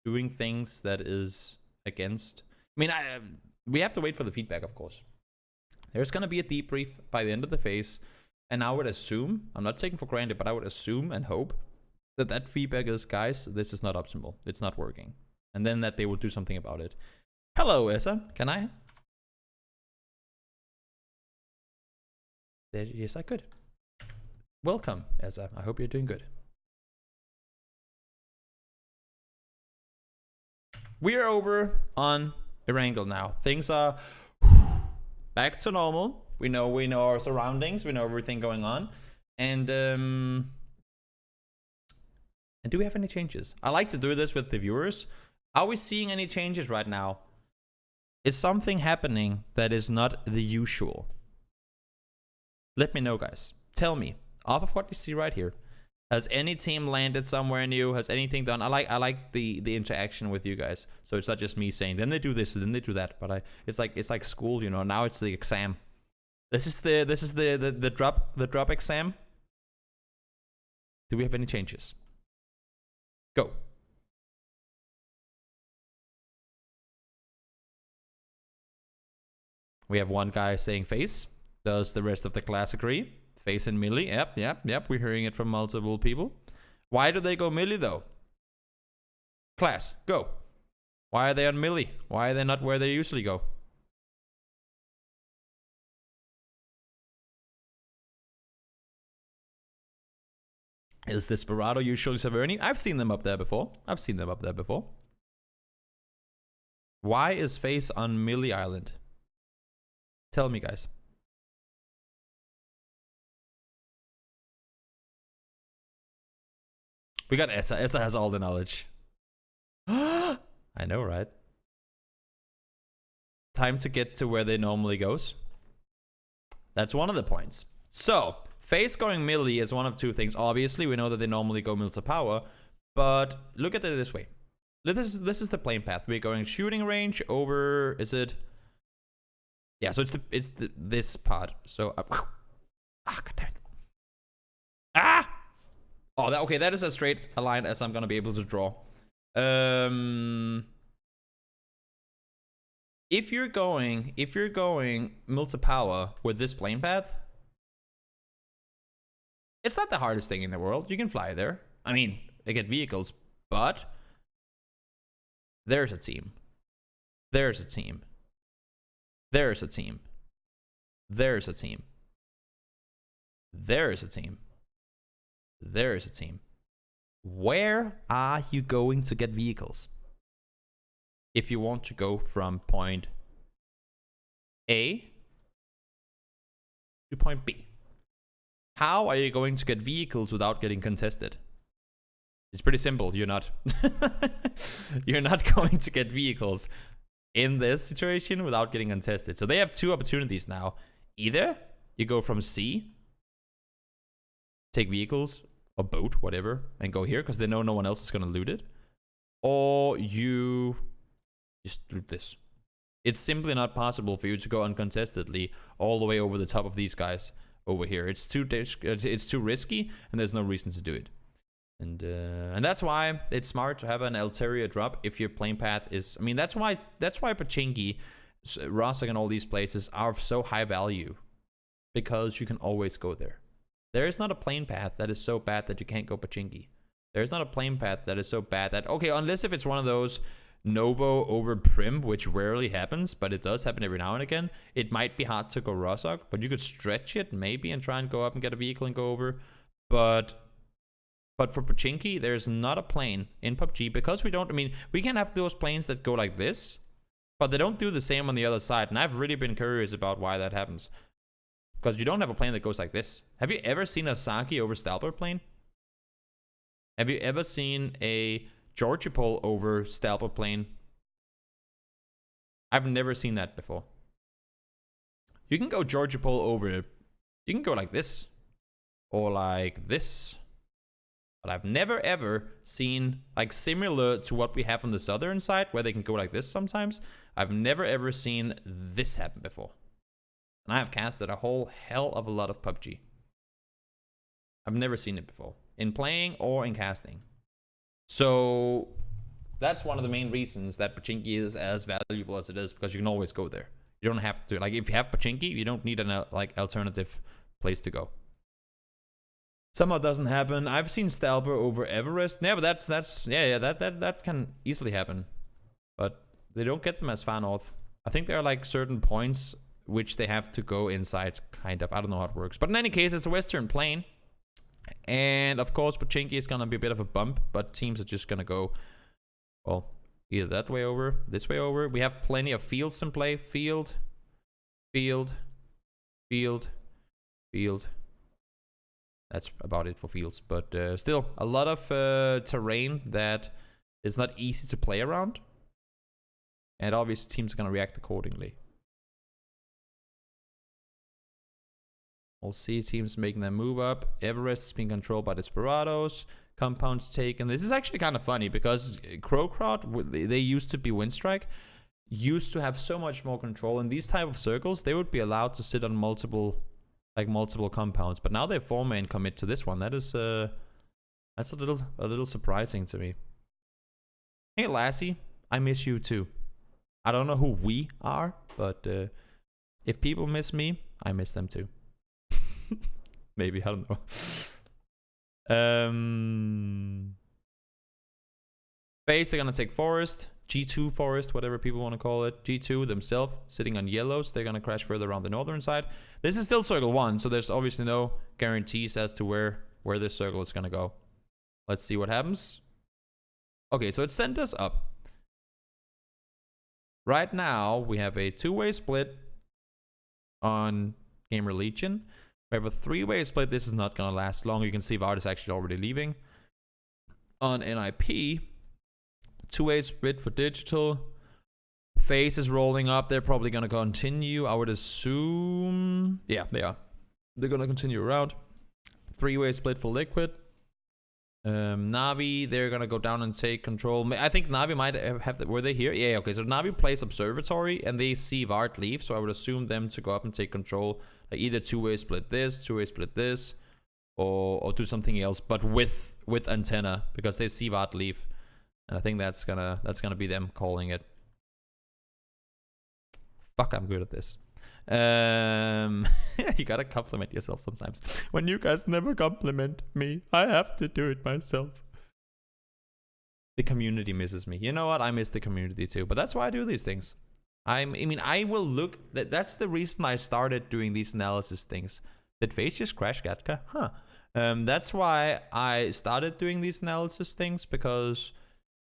doing things that is against... I mean, we have to wait for the feedback, of course. There's going to be a debrief by the end of the phase, and I would assume, I'm not taking for granted, but I would assume and hope that feedback is, guys, this is not optimal. It's not working. And then that they will do something about it. Hello, Essa. Can I? Yes, I could. Welcome, Essa. I hope you're doing good. We are over on Erangel now. Things are back to normal. We know our surroundings. We know everything going on. And do we have any changes? I like to do this with the viewers. Are we seeing any changes right now? Is something happening that is not the usual? Let me know, guys. Tell me, off of what you see right here, has any team landed somewhere new? Has anything done? I like the interaction with you guys. So it's not just me saying, then they do this, then they do that. But it's like school, you know. Now it's the exam. This is the drop exam. Do we have any changes? Go. We have one guy saying face. Does the rest of the class agree? Face and Millie. Yep. We're hearing it from multiple people. Why do they go Millie though? Class, go. Why are they on Millie? Why are they not where they usually go? Is Desperado usually Severny? I've seen them up there before. Why is Face on Millie Island? Tell me, guys. We got Essa. Essa has all the knowledge. I know, right? Time to get to where they normally goes. That's one of the points. So, Face going Millie is one of two things. Obviously, we know that they normally go Mill to Power, but look at it this way. This is the plane path. We're going shooting range over. Is it? Yeah. So it's this part. So god damn it. Oh, okay. That is as straight a line as I'm gonna be able to draw. If you're going Mill to Power with this plane path, it's not the hardest thing in the world. You can fly there. I mean, they get vehicles, but there's a team. There's a team. There's a team. There's a team. There's a team. There's a team. where are you going to get vehicles? If you want to go from point A to point B. How are you going to get vehicles without getting contested? It's pretty simple. You're not. You're not going to get vehicles in this situation without getting contested. So they have two opportunities now. Either you go from C, take vehicles, or boat, whatever, and go here because they know no one else is going to loot it. Or you just loot this. It's simply not possible for you to go uncontestedly all the way over the top of these guys over here. It's too risky, and there's no reason to do it. And that's why it's smart to have an Altaria drop if your plane path is. I mean, that's why Pochinki, Rosok, and all these places are of so high value, because you can always go there. There is not a plane path that is so bad that you can't go Pochinki. There is not a plane path that is so bad that, okay, unless if it's one of those Novo over Prim, which rarely happens, but it does happen every now and again. It might be hard to go Rosok, but you could stretch it maybe and try and go up and get a vehicle and go over. But for Pochinki, there's not a plane in PUBG because we don't. I mean, we can have those planes that go like this, but they don't do the same on the other side. And I've really been curious about why that happens. Because you don't have a plane that goes like this. Have you ever seen a Saki over Stalber plane? Have you ever seen a Georgipol over Stalber plane? I've never seen that before. You can go Georgipol over. You can go like this. Or like this. But I've never ever seen, like, similar to what we have on the southern side, where they can go like this sometimes. I've never ever seen this happen before. And I have casted a whole hell of a lot of PUBG. I've never seen it before, in playing or in casting. So that's one of the main reasons that Pochinki is as valuable as it is, because you can always go there. You don't have to, like, if you have Pochinki, you don't need an alternative place to go. Somehow doesn't happen. I've seen Stalber over Everest. Yeah, but that can easily happen. But they don't get them as far north. I think there are like certain points which they have to go inside, kind of. I don't know how it works. But in any case, it's a western plain. And of course, Pochinki is gonna be a bit of a bump, but teams are just gonna go, well, either that way over, this way over. We have plenty of fields in play. Field. That's about it for fields, but still a lot of terrain that is not easy to play around, and obviously teams are gonna react accordingly. We'll see teams making their move up. Everest is being controlled by Desperados. Compounds taken. This is actually kind of funny because Crowcrowd, they used to be Windstrike, used to have so much more control. In these type of circles, they would be allowed to sit on multiple compounds, but now they 4-man commit to this one. That is that's a little surprising to me. Hey Lassie, I miss you too. I don't know who we are, but if people miss me, I miss them too. Maybe, I don't know. Base, they're gonna take forest, G2 forest, whatever people want to call it. G2 themselves sitting on yellows. They're gonna crash further around the northern side. This is still circle 1, so there's obviously no guarantees as to where this circle is gonna go. Let's see what happens. Okay, so it sent us up. Right now we have a 2-way split on Gamer Legion. We have a 3-way split. This is not gonna last long. You can see Vard is actually already leaving. On NIP, 2-way split for digital. FaZe is rolling up. They're probably gonna continue, I would assume. Yeah, they are. They're gonna continue around. 3-way split for Liquid. Navi, they're gonna go down and take control. I think Navi might have were they here? Yeah, okay. So Navi plays Observatory and they see Vard leave, so I would assume them to go up and take control. Like either 2-way split this, 2-way split this, or do something else, but with antenna, because they see Vard leave. And I think that's gonna be them calling it. Fuck, I'm good at this. You gotta compliment yourself sometimes. When you guys never compliment me, I have to do it myself. The community misses me. You know what? I miss the community too, but that's why I do these things. I mean, I will look. That's the reason I started doing these analysis things. Did FaZe just crash Gatka? Huh. That's why I started doing these analysis things, because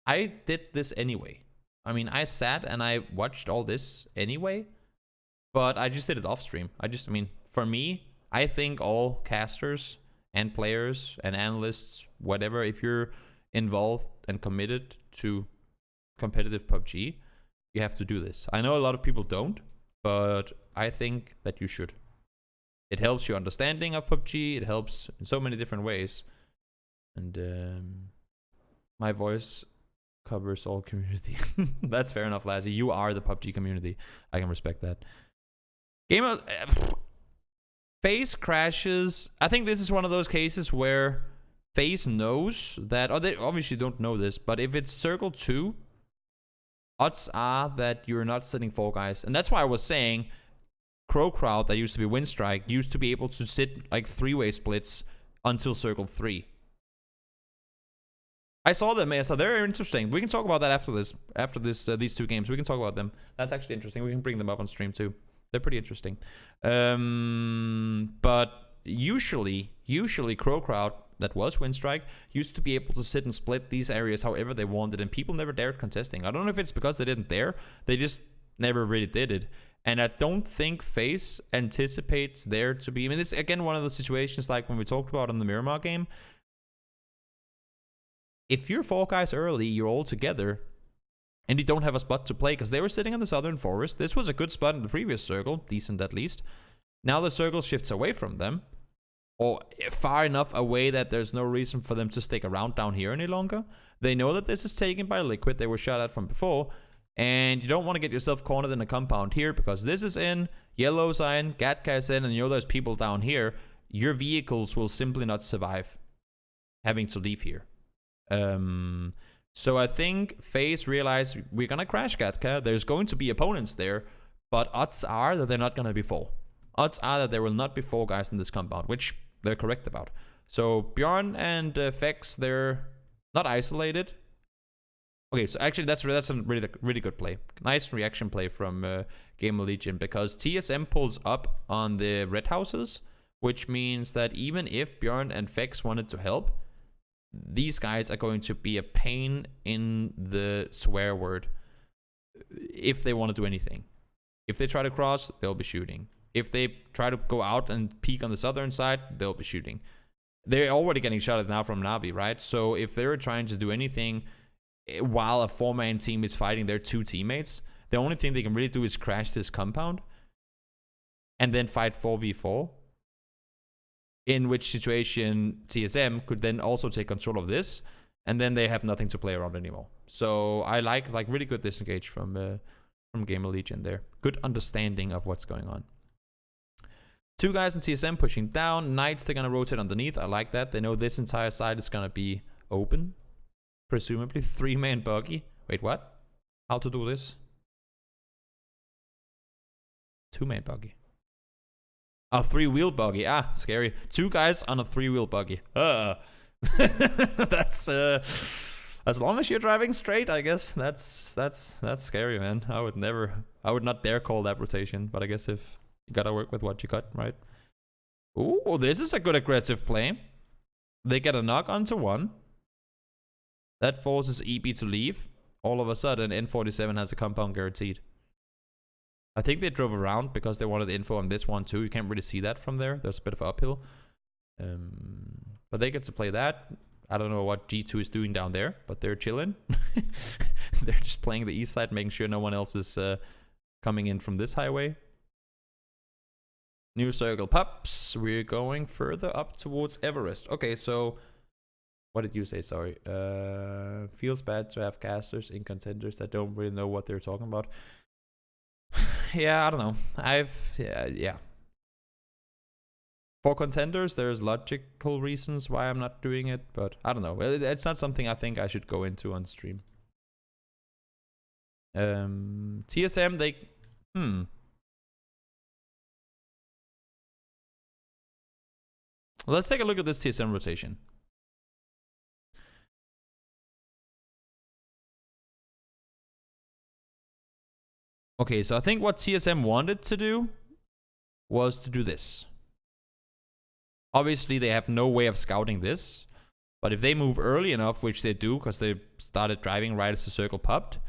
I did this anyway. I mean, I sat and I watched all this anyway, but I just did it off stream. I mean, for me, I think all casters and players and analysts, whatever, if you're involved and committed to competitive PUBG, you have to do this. I know a lot of people don't, but I think that you should. It helps your understanding of PUBG. It helps in so many different ways. And my voice covers all community. That's fair enough, Lassie. You are the PUBG community. I can respect that. Game of FaZe crashes. I think this is one of those cases where FaZe knows that, or they obviously don't know this, but if it's Circle 2, odds are that you're not sitting 4 guys. And that's why I was saying Crow Crowd, that used to be Winstrike, used to be able to sit like 3-way splits until Circle 3. I saw them, so they're interesting. We can talk about that after these 2 games. We can talk about them. That's actually interesting. We can bring them up on stream too. They're pretty interesting. But usually Crow Crowd, that was Winstrike, used to be able to sit and split these areas however they wanted, and people never dared contesting. I don't know if it's because they didn't dare. They just never really did it. And I don't think FaZe anticipates there to be... I mean, this is, again, one of those situations like when we talked about in the Miramar game. If you're 4 guys early, you're all together, and you don't have a spot to play, because they were sitting in the southern forest. This was a good spot in the previous circle, decent at least. Now the circle shifts away from them, or far enough away that there's no reason for them to stick around down here any longer. They know that this is taken by Liquid. They were shot at from before. And you don't want to get yourself cornered in a compound here, because this is in, Yellow's in, Gatka is in, and you know there's people down here. Your vehicles will simply not survive having to leave here. So I think FaZe realized we're going to crash Gatka. There's going to be opponents there, but odds are that they're not going to be 4. Odds are that there will not be 4 guys in this compound, which they're correct about. So Bjorn and Fex, they're not isolated. Okay, so actually that's a really good play. Nice reaction play from Game of Legion, because TSM pulls up on the red houses, which means that even if Bjorn and Fex wanted to help, these guys are going to be a pain in the swear word if they want to do anything. If they try to cross, they'll be shooting. If they try to go out and peek on the southern side, they'll be shooting. They're already getting shot at now from Navi, right? So if they're trying to do anything while a 4-man team is fighting their 2 teammates, the only thing they can really do is crash this compound and then fight 4v4. In which situation TSM could then also take control of this, and then they have nothing to play around anymore. So I like really good disengage from Game of Legion there. Good understanding of what's going on. 2 guys in TSM pushing down. Knights, they're gonna rotate underneath. I like that. They know this entire side is gonna be open. Presumably 3-man buggy. Wait, what? How to do this? 2-man buggy. A 3-wheel buggy. Ah, scary. 2 guys on a 3-wheel buggy. That's as long as you're driving straight, I guess that's scary, man. I would not dare call that rotation, but I guess if you gotta work with what you got, right? Ooh, this is a good aggressive play. They get a knock onto 1. That forces EB to leave. All of a sudden, N47 has a compound guaranteed. I think they drove around because they wanted info on this one too. You can't really see that from there. There's a bit of uphill. But they get to play that. I don't know what G2 is doing down there, but they're chilling. They're just playing the east side, making sure no one else is coming in from this highway. New circle pups. We're going further up towards Everest. Okay, so what did you say? Sorry. Feels bad to have casters in contenders that don't really know what they're talking about. Yeah, I don't know. Yeah. For contenders, there's logical reasons why I'm not doing it, but I don't know. It's not something I think I should go into on stream. TSM, they... Let's take a look at this TSM rotation. Okay, so I think what TSM wanted to do was to do this. Obviously, they have no way of scouting this. But if they move early enough, which they do, because they started driving right as the circle popped,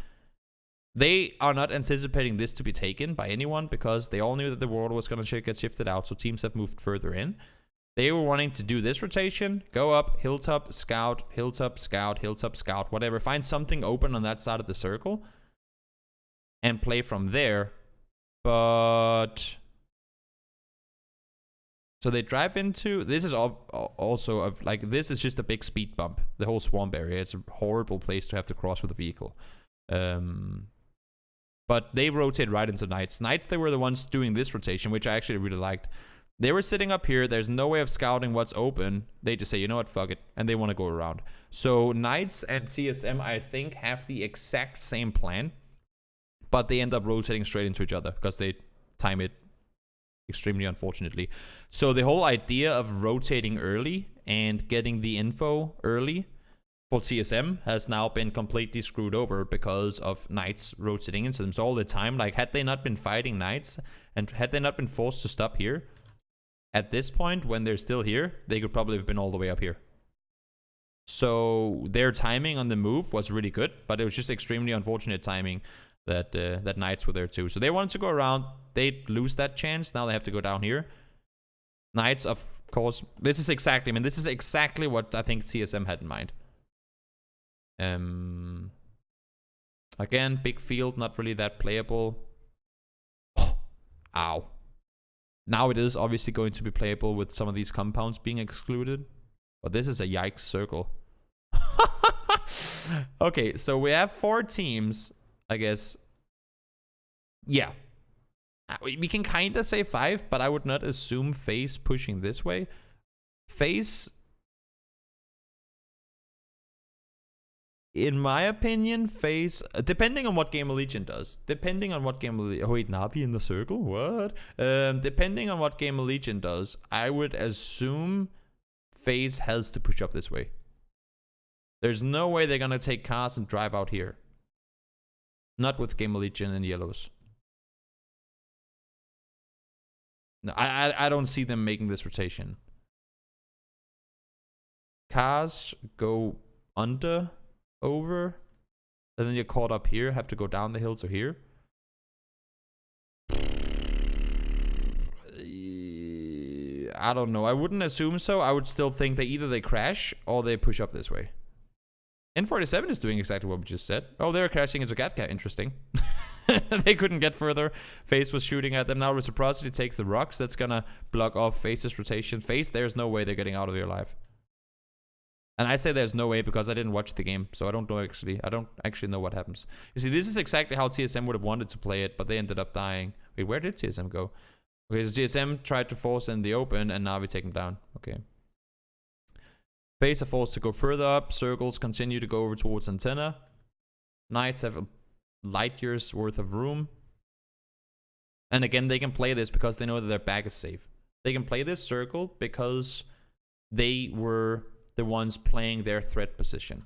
they are not anticipating this to be taken by anyone because they all knew that the world was going to get shifted out, so teams have moved further in. They were wanting to do this rotation, go up, hilltop, scout, hilltop, scout, hilltop, scout, whatever. Find something open on that side of the circle and play from there. But... So they drive into... This is also... like, this is just a big speed bump. The whole swamp area. It's a horrible place to have to cross with a vehicle. But they rotate right into Knights. Knights, they were the ones doing this rotation, which I actually really liked. They were sitting up here. There's no way of scouting what's open. They just say, you know what, fuck it. And they want to go around. So Knights and TSM, I think, have the exact same plan. But they end up rotating straight into each other because they time it extremely unfortunately. So the whole idea of rotating early and getting the info early for TSM has now been completely screwed over because of Knights rotating into them. So all the time, like, had they not been fighting Knights and had they not been forced to stop here, at this point, when they're still here, they could probably have been all the way up here. So their timing on the move was really good, but it was just extremely unfortunate timing that that Knights were there too. So they wanted to go around. They lose that chance. Now they have to go down here. Knights, of course, this is exactly, I mean, this is exactly what I think TSM had in mind. Again, big field, not really that playable. Ow. Now it is obviously going to be playable with some of these compounds being excluded. But this is a yikes circle. Okay, so we have 4 teams, I guess. Yeah. We can kind of say 5, but I would not assume FaZe pushing this way. FaZe, in my opinion, FaZe, depending on what Game Allegiant does. Depending on what Game Allegiant... Oh, wait, Navi in the circle? What? Depending on what Game Allegiant does, I would assume FaZe has to push up this way. There's no way they're going to take cars and drive out here. Not with Game Allegiant and yellows. No, I don't see them making this rotation. Cars go under, over, and then you're caught up here, have to go down the hill to here. I don't know. I wouldn't assume so. I would still think that either they crash or they push up this way. N47 is doing exactly what we just said. Oh, they're crashing into Gatka. Interesting. They couldn't get further. FaZe was shooting at them. Now Reciprocity takes the rocks. That's gonna block off FaZe's rotation. FaZe, there's no way they're getting out of here alive. And I say there's no way because I didn't watch the game. So I don't know actually. I don't actually know what happens. You see, this is exactly how TSM would have wanted to play it, but they ended up dying. Wait, where did TSM go? Okay, so TSM tried to force in the open, and now we take them down. Okay. FaZe are forced to go further up. Circles continue to go over towards antenna. Knights have a light years worth of room. And again, they can play this because they know that their back is safe. They can play this circle because they were the ones playing their threat position.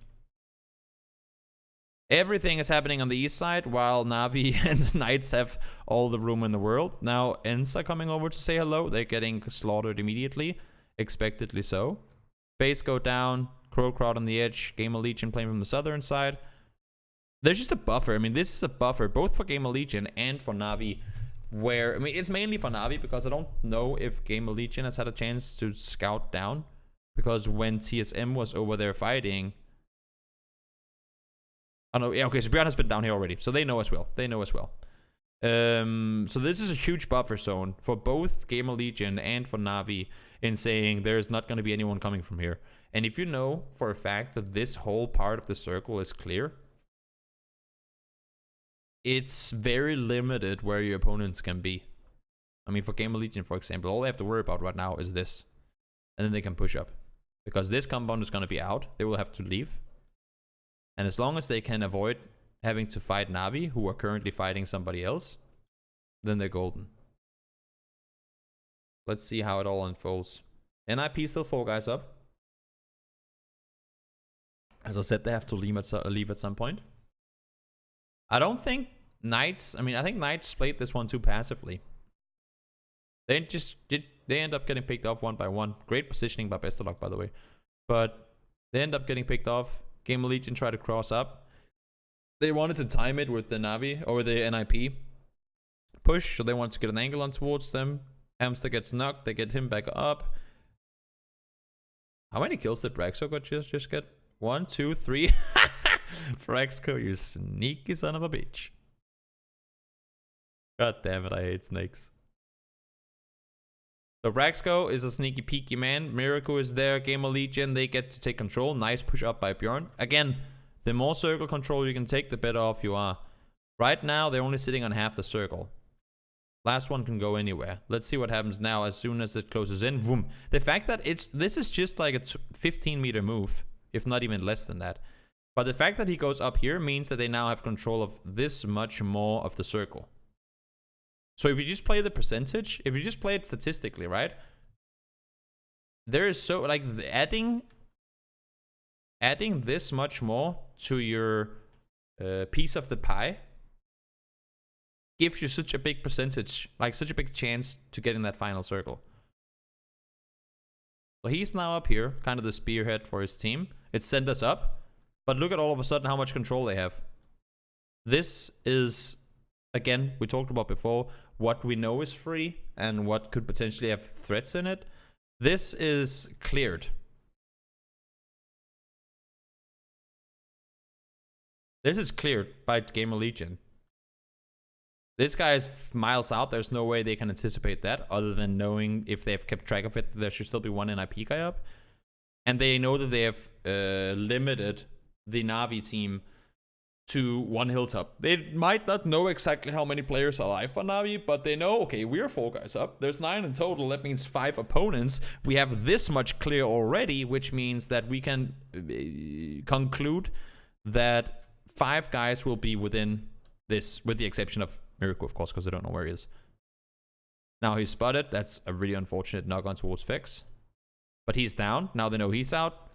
Everything is happening on the east side while Navi and Knights have all the room in the world. Now Ents are coming over to say hello. They're getting slaughtered immediately. Expectedly so. FaZe go down. Crow Crowd on the edge. Game Allegiant playing from the southern side. There's just a buffer. I mean, this is a buffer both for Game Allegiant and for Navi. Where, I mean, it's mainly for Navi because I don't know if Game Allegiant has had a chance to scout down. Because when TSM was over there fighting... I don't know. Yeah, okay, so Bjorn has been down here already. So they know as well. They know as well. So this is a huge buffer zone for both Game Allegiant and for Navi in saying there's not going to be anyone coming from here. And if you know for a fact that this whole part of the circle is clear, it's very limited where your opponents can be. I mean, for Game Allegiant, for example, all they have to worry about right now is this. And then they can push up. Because this compound is going to be out. They will have to leave. And as long as they can avoid having to fight Navi, who are currently fighting somebody else, then they're golden. Let's see how it all unfolds. NIP still 4 guys up. As I said, they have to leave at some point. I don't think Knights... I mean, I think Knights played this one too passively. They They end up getting picked off one by one. Great positioning by Bestalok, by the way. But they end up getting picked off. Game of Legion try to cross up. They wanted to time it with the Navi or the NIP push, so they wanted to get an angle on towards them. Hamster gets knocked. They get him back up. How many kills did Braxo just get? 1, 2, 3. Braxo, you sneaky son of a bitch. God damn it, I hate snakes. So Braxco is a sneaky peeky man. Miracle is there. Game of Legion, they get to take control. Nice push up by Bjorn. Again, the more circle control you can take, the better off you are. Right now, they're only sitting on half the circle. Last one can go anywhere. Let's see what happens now as soon as it closes in. Boom. The fact that this is just like a 15-meter move, if not even less than that. But the fact that he goes up here means that they now have control of this much more of the circle. So if you just play the percentage, if you just play it statistically, right? There is so, like, adding this much more to your piece of the pie gives you such a big percentage, like such a big chance to get in that final circle. So he's now up here, kind of the spearhead for his team. It sent us up, but look at all of a sudden how much control they have. This is, again, we talked about before, what we know is free and what could potentially have threats in it. This is cleared. This is cleared by Game of Legion. This guy is miles out. There's no way they can anticipate that other than knowing if they've kept track of it, there should still be one NIP guy up. And they know that they have limited the Na'Vi team to one hilltop. They might not know exactly how many players are alive for Na'Vi, but they know, okay, we're 4 guys up. There's 9 in total. That means 5 opponents. We have this much clear already, which means that we can conclude that 5 guys will be within this, with the exception of Miracle, of course, because I don't know where he is. Now he's spotted. That's a really unfortunate knock on towards Vex. But he's down. Now they know he's out.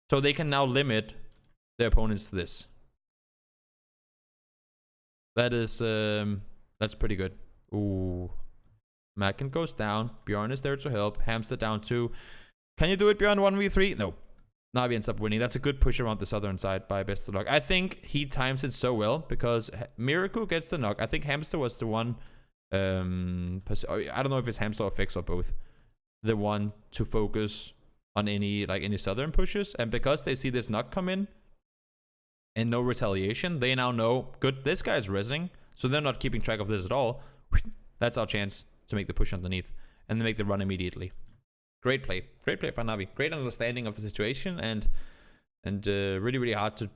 So they can now limit their opponents to this. That is, that's pretty good. Ooh. Macken goes down. Bjorn is there to help. Hamster down too. Can you do it, Bjorn? 1v3? No. Navi ends up winning. That's a good push around the southern side by Best of Luck. I think he times it so well because Miracle gets the knock. I think Hamster was the one. I don't know if it's Hamster or Fix or both. The one to focus on any southern pushes. And because they see this knock come in and no retaliation, they now know, good, this guy's rezzing. So they're not keeping track of this at all. That's our chance to make the push underneath. And then make the run immediately. Great play by Navi. Great understanding of the situation and really, really hard to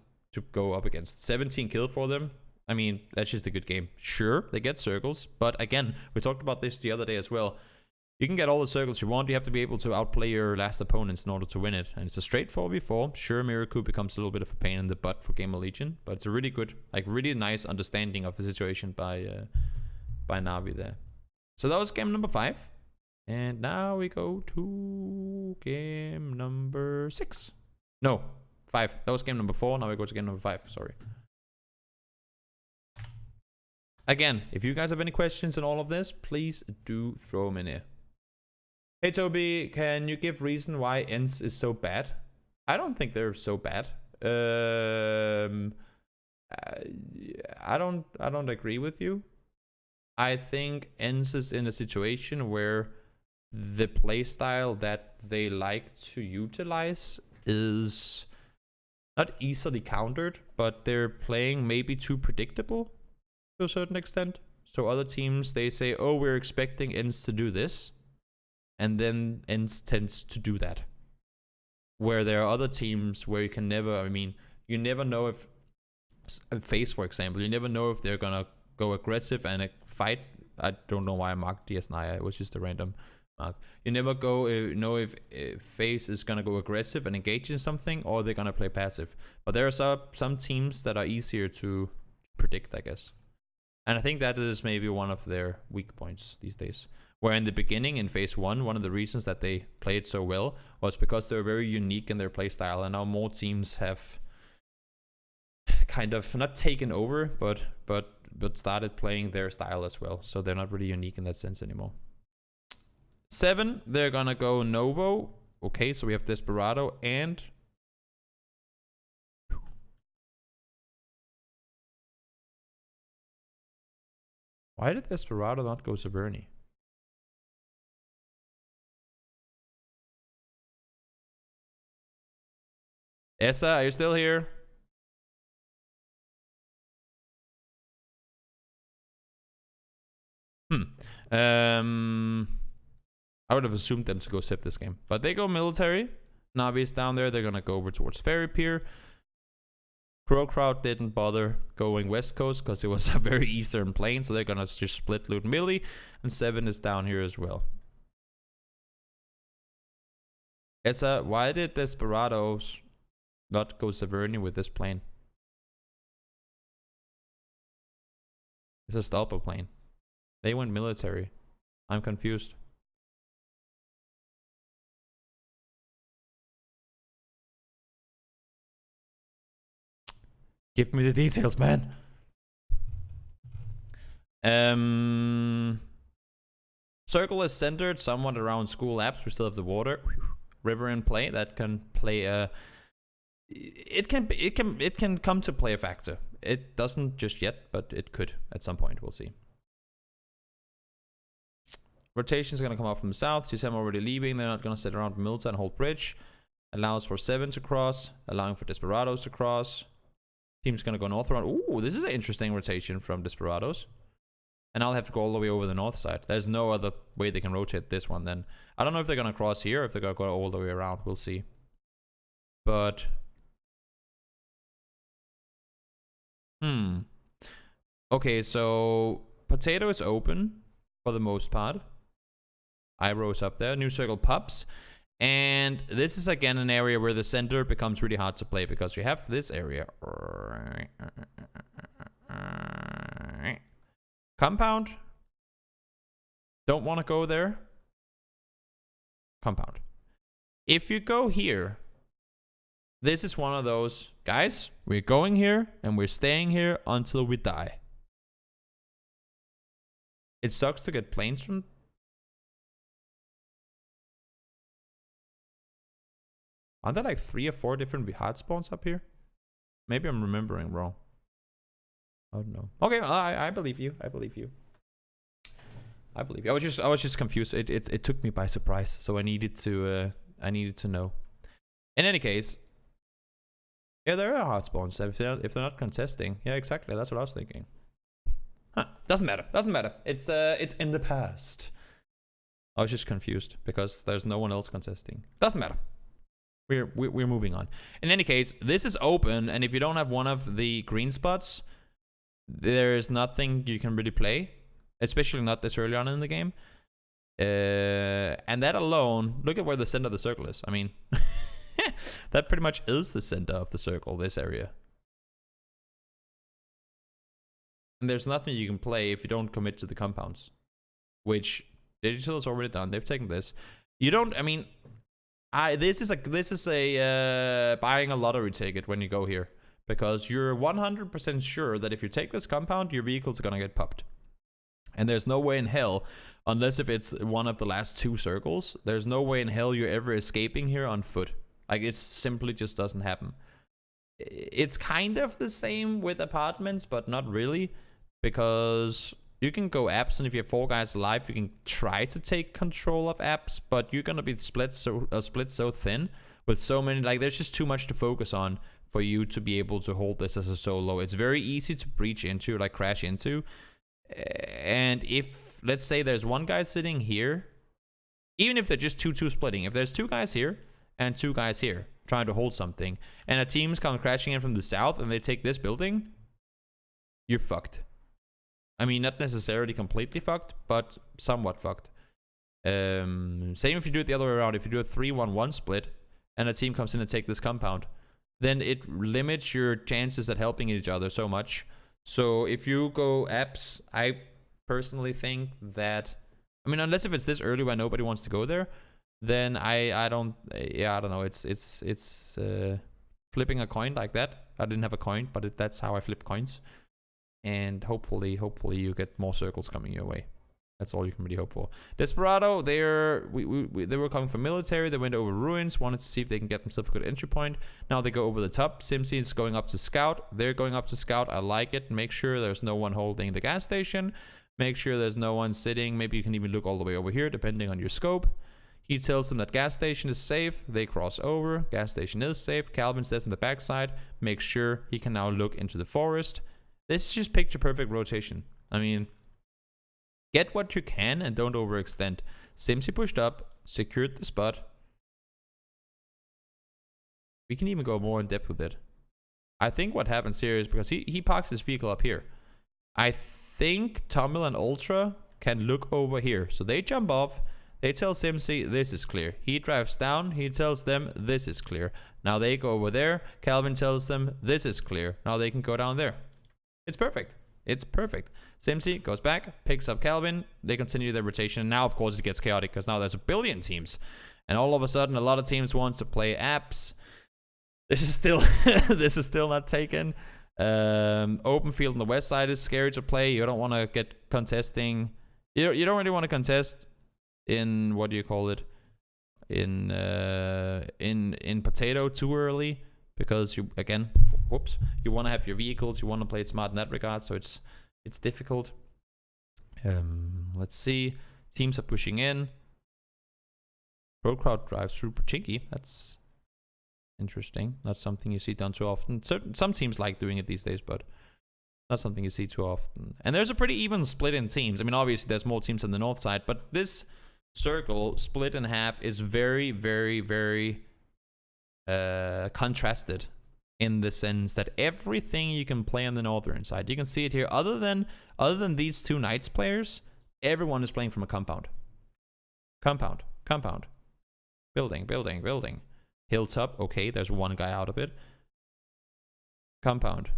go up against. 17 kill for them. I mean, that's just a good game. Sure, they get circles, but again, we talked about this the other day as well. You can get all the circles you want. You have to be able to outplay your last opponents in order to win it. And it's a straight 4v4. Sure, Miracle becomes a little bit of a pain in the butt for Game of Legion, but it's a really good, like really nice understanding of the situation by Navi there. So that was game number 5. And now we go to game number 6. No, 5. That was game number 4. Now we go to game number 5. Sorry. Again, if you guys have any questions on all of this, please do throw them in here. Hey Toby, can you give reason why ENS is so bad? I don't think they're so bad. I don't agree with you. I think ENS is in a situation where the playstyle that they like to utilize is not easily countered, but they're playing maybe too predictable to a certain extent. So other teams, they say, oh, we're expecting ENS to do this. And then ENS tends to do that. Where there are other teams where you can never, I mean, you never know if, FaZe for example, you never know if they're gonna go aggressive and fight. I don't know why I marked DS9, it was just a random mark. You never know if FaZe is gonna go aggressive and engage in something, or they're gonna play passive. But there are some teams that are easier to predict, I guess. And I think that is maybe one of their weak points these days. Where in the beginning, in Phase 1, one of the reasons that they played so well was because they were very unique in their playstyle, and now more teams have kind of not taken over, but started playing their style as well. So they're not really unique in that sense anymore. 7, they're gonna go Novo. Okay, so we have Desperado and... Why did Desperado not go Severny? Essa, are you still here? I would have assumed them to go sip this game. But they go military. Navi's down there. They're going to go over towards Ferry Pier. Crow Crowd didn't bother going west coast because it was a very eastern plane. So they're going to just split loot Millie. And 7 is down here as well. Essa, why did Desperados not go Severny with this plane? It's a Stalpa plane. They went military. I'm confused. Give me the details, man. Circle is centered somewhat around school apps. We still have the water. River in play. That can play a... It can come to play a factor. It doesn't just yet, but it could at some point. We'll see. Rotation is going to come out from the south. GSM already leaving. They're not going to sit around Milta and hold bridge. Allows for 7 to cross. Allowing for Desperados to cross. Team's going to go north around. Ooh, this is an interesting rotation from Desperados. And I'll have to go all the way over the north side. There's no other way they can rotate this one then. I don't know if they're going to cross here or if they're going to go all the way around. We'll see. But... Okay, so... Potato is open for the most part. Iro's up there. New circle pops. And this is again an area where the center becomes really hard to play because you have this area. Compound. Don't want to go there. Compound. If you go here, this is one of those, guys, we're going here and we're staying here until we die. It sucks to get planes from... Aren't there like 3 or 4 different hard spawns up here? Maybe I'm remembering wrong. I don't know. Okay, I believe you. I believe you. I believe you. I was just confused. It took me by surprise, so I needed to know. In any case, yeah, there are hard spawns if they're not contesting. Yeah, exactly. That's what I was thinking. Huh. Doesn't matter. Doesn't matter. It's in the past. I was just confused because there's no one else contesting. Doesn't matter. We're moving on. In any case, this is open, and if you don't have one of the green spots, there's nothing you can really play, especially not this early on in the game. And that alone, look at where the center of the circle is. I mean, that pretty much is the center of the circle, this area. And there's nothing you can play if you don't commit to the compounds, which Digital has already done. They've taken this. You don't, I mean... this is a buying a lottery ticket when you go here, because you're 100% sure that if you take this compound, your vehicle's gonna get popped. And there's no way in hell, unless if it's one of the last 2 circles, there's no way in hell you're ever escaping here on foot. Like, it simply just doesn't happen. It's kind of the same with apartments, but not really, because you can go apps, and if you have 4 guys alive, you can try to take control of apps, but you're gonna be split so thin with so many. Like, there's just too much to focus on for you to be able to hold this as a solo. It's very easy to breach into, like crash into. And if, let's say, there's one guy sitting here, even if they're just 2-2 splitting, if there's 2 guys here and 2 guys here trying to hold something, and a team's come crashing in from the south and they take this building, you're fucked. I mean, not necessarily completely fucked, but somewhat fucked. Same if you do it the other way around. If you do a 3-1-1 split and a team comes in and take this compound, then it limits your chances at helping each other so much. So if you go apps, I personally think that, I mean, unless if it's this early where nobody wants to go there, then I don't know. It's flipping a coin like that. I didn't have a coin, but that's how I flip coins. And hopefully you get more circles coming your way. That's all you can really hope for. Desperado, they were coming from military. They went over ruins, wanted to see if they can get themselves a good entry point. Now they go over the top. Simsi is going up to scout. They're going up to scout. I like it. Make sure there's no one holding the gas station. Make sure there's no one sitting. Maybe you can even look all the way over here, depending on your scope. He tells them that gas station is safe. They cross over. Gas station is safe. Calvin says on the backside, make sure he can now look into the forest. This is just picture perfect rotation. I mean, get what you can and don't overextend. Simsi pushed up, secured the spot. We can even go more in depth with it. I think what happens here is because he parks his vehicle up here. I think Tomil and Ultra can look over here. So they jump off. They tell Simsi, this is clear. He drives down. He tells them, this is clear. Now they go over there. Calvin tells them, this is clear. Now they can go down there. It's perfect. It's perfect. Simsi goes back, picks up Calvin. They continue their rotation. Now, of course, it gets chaotic because now there's a billion teams. And all of a sudden, a lot of teams want to play apps. This is still this is still not taken. Open field on the west side is scary to play. You don't want to get contesting. You don't really want to contest in, what do you call it? In potato too early. Because you, again, whoops, you want to have your vehicles, you want to play it smart in that regard, so it's difficult. Let's see. Teams are pushing in. Pro crowd drives through Pachinki. That's interesting. Not something you see done too often. Some teams like doing it these days, but not something you see too often. And there's a pretty even split in teams. I mean, obviously there's more teams on the north side, but this circle split in half is very, very, very contrasted in the sense that everything you can play on the northern side, you can see it here. Other than these two Knights players, everyone is playing from a compound. Compound. Building. Hilltop, okay, there's one guy out of it. Compound.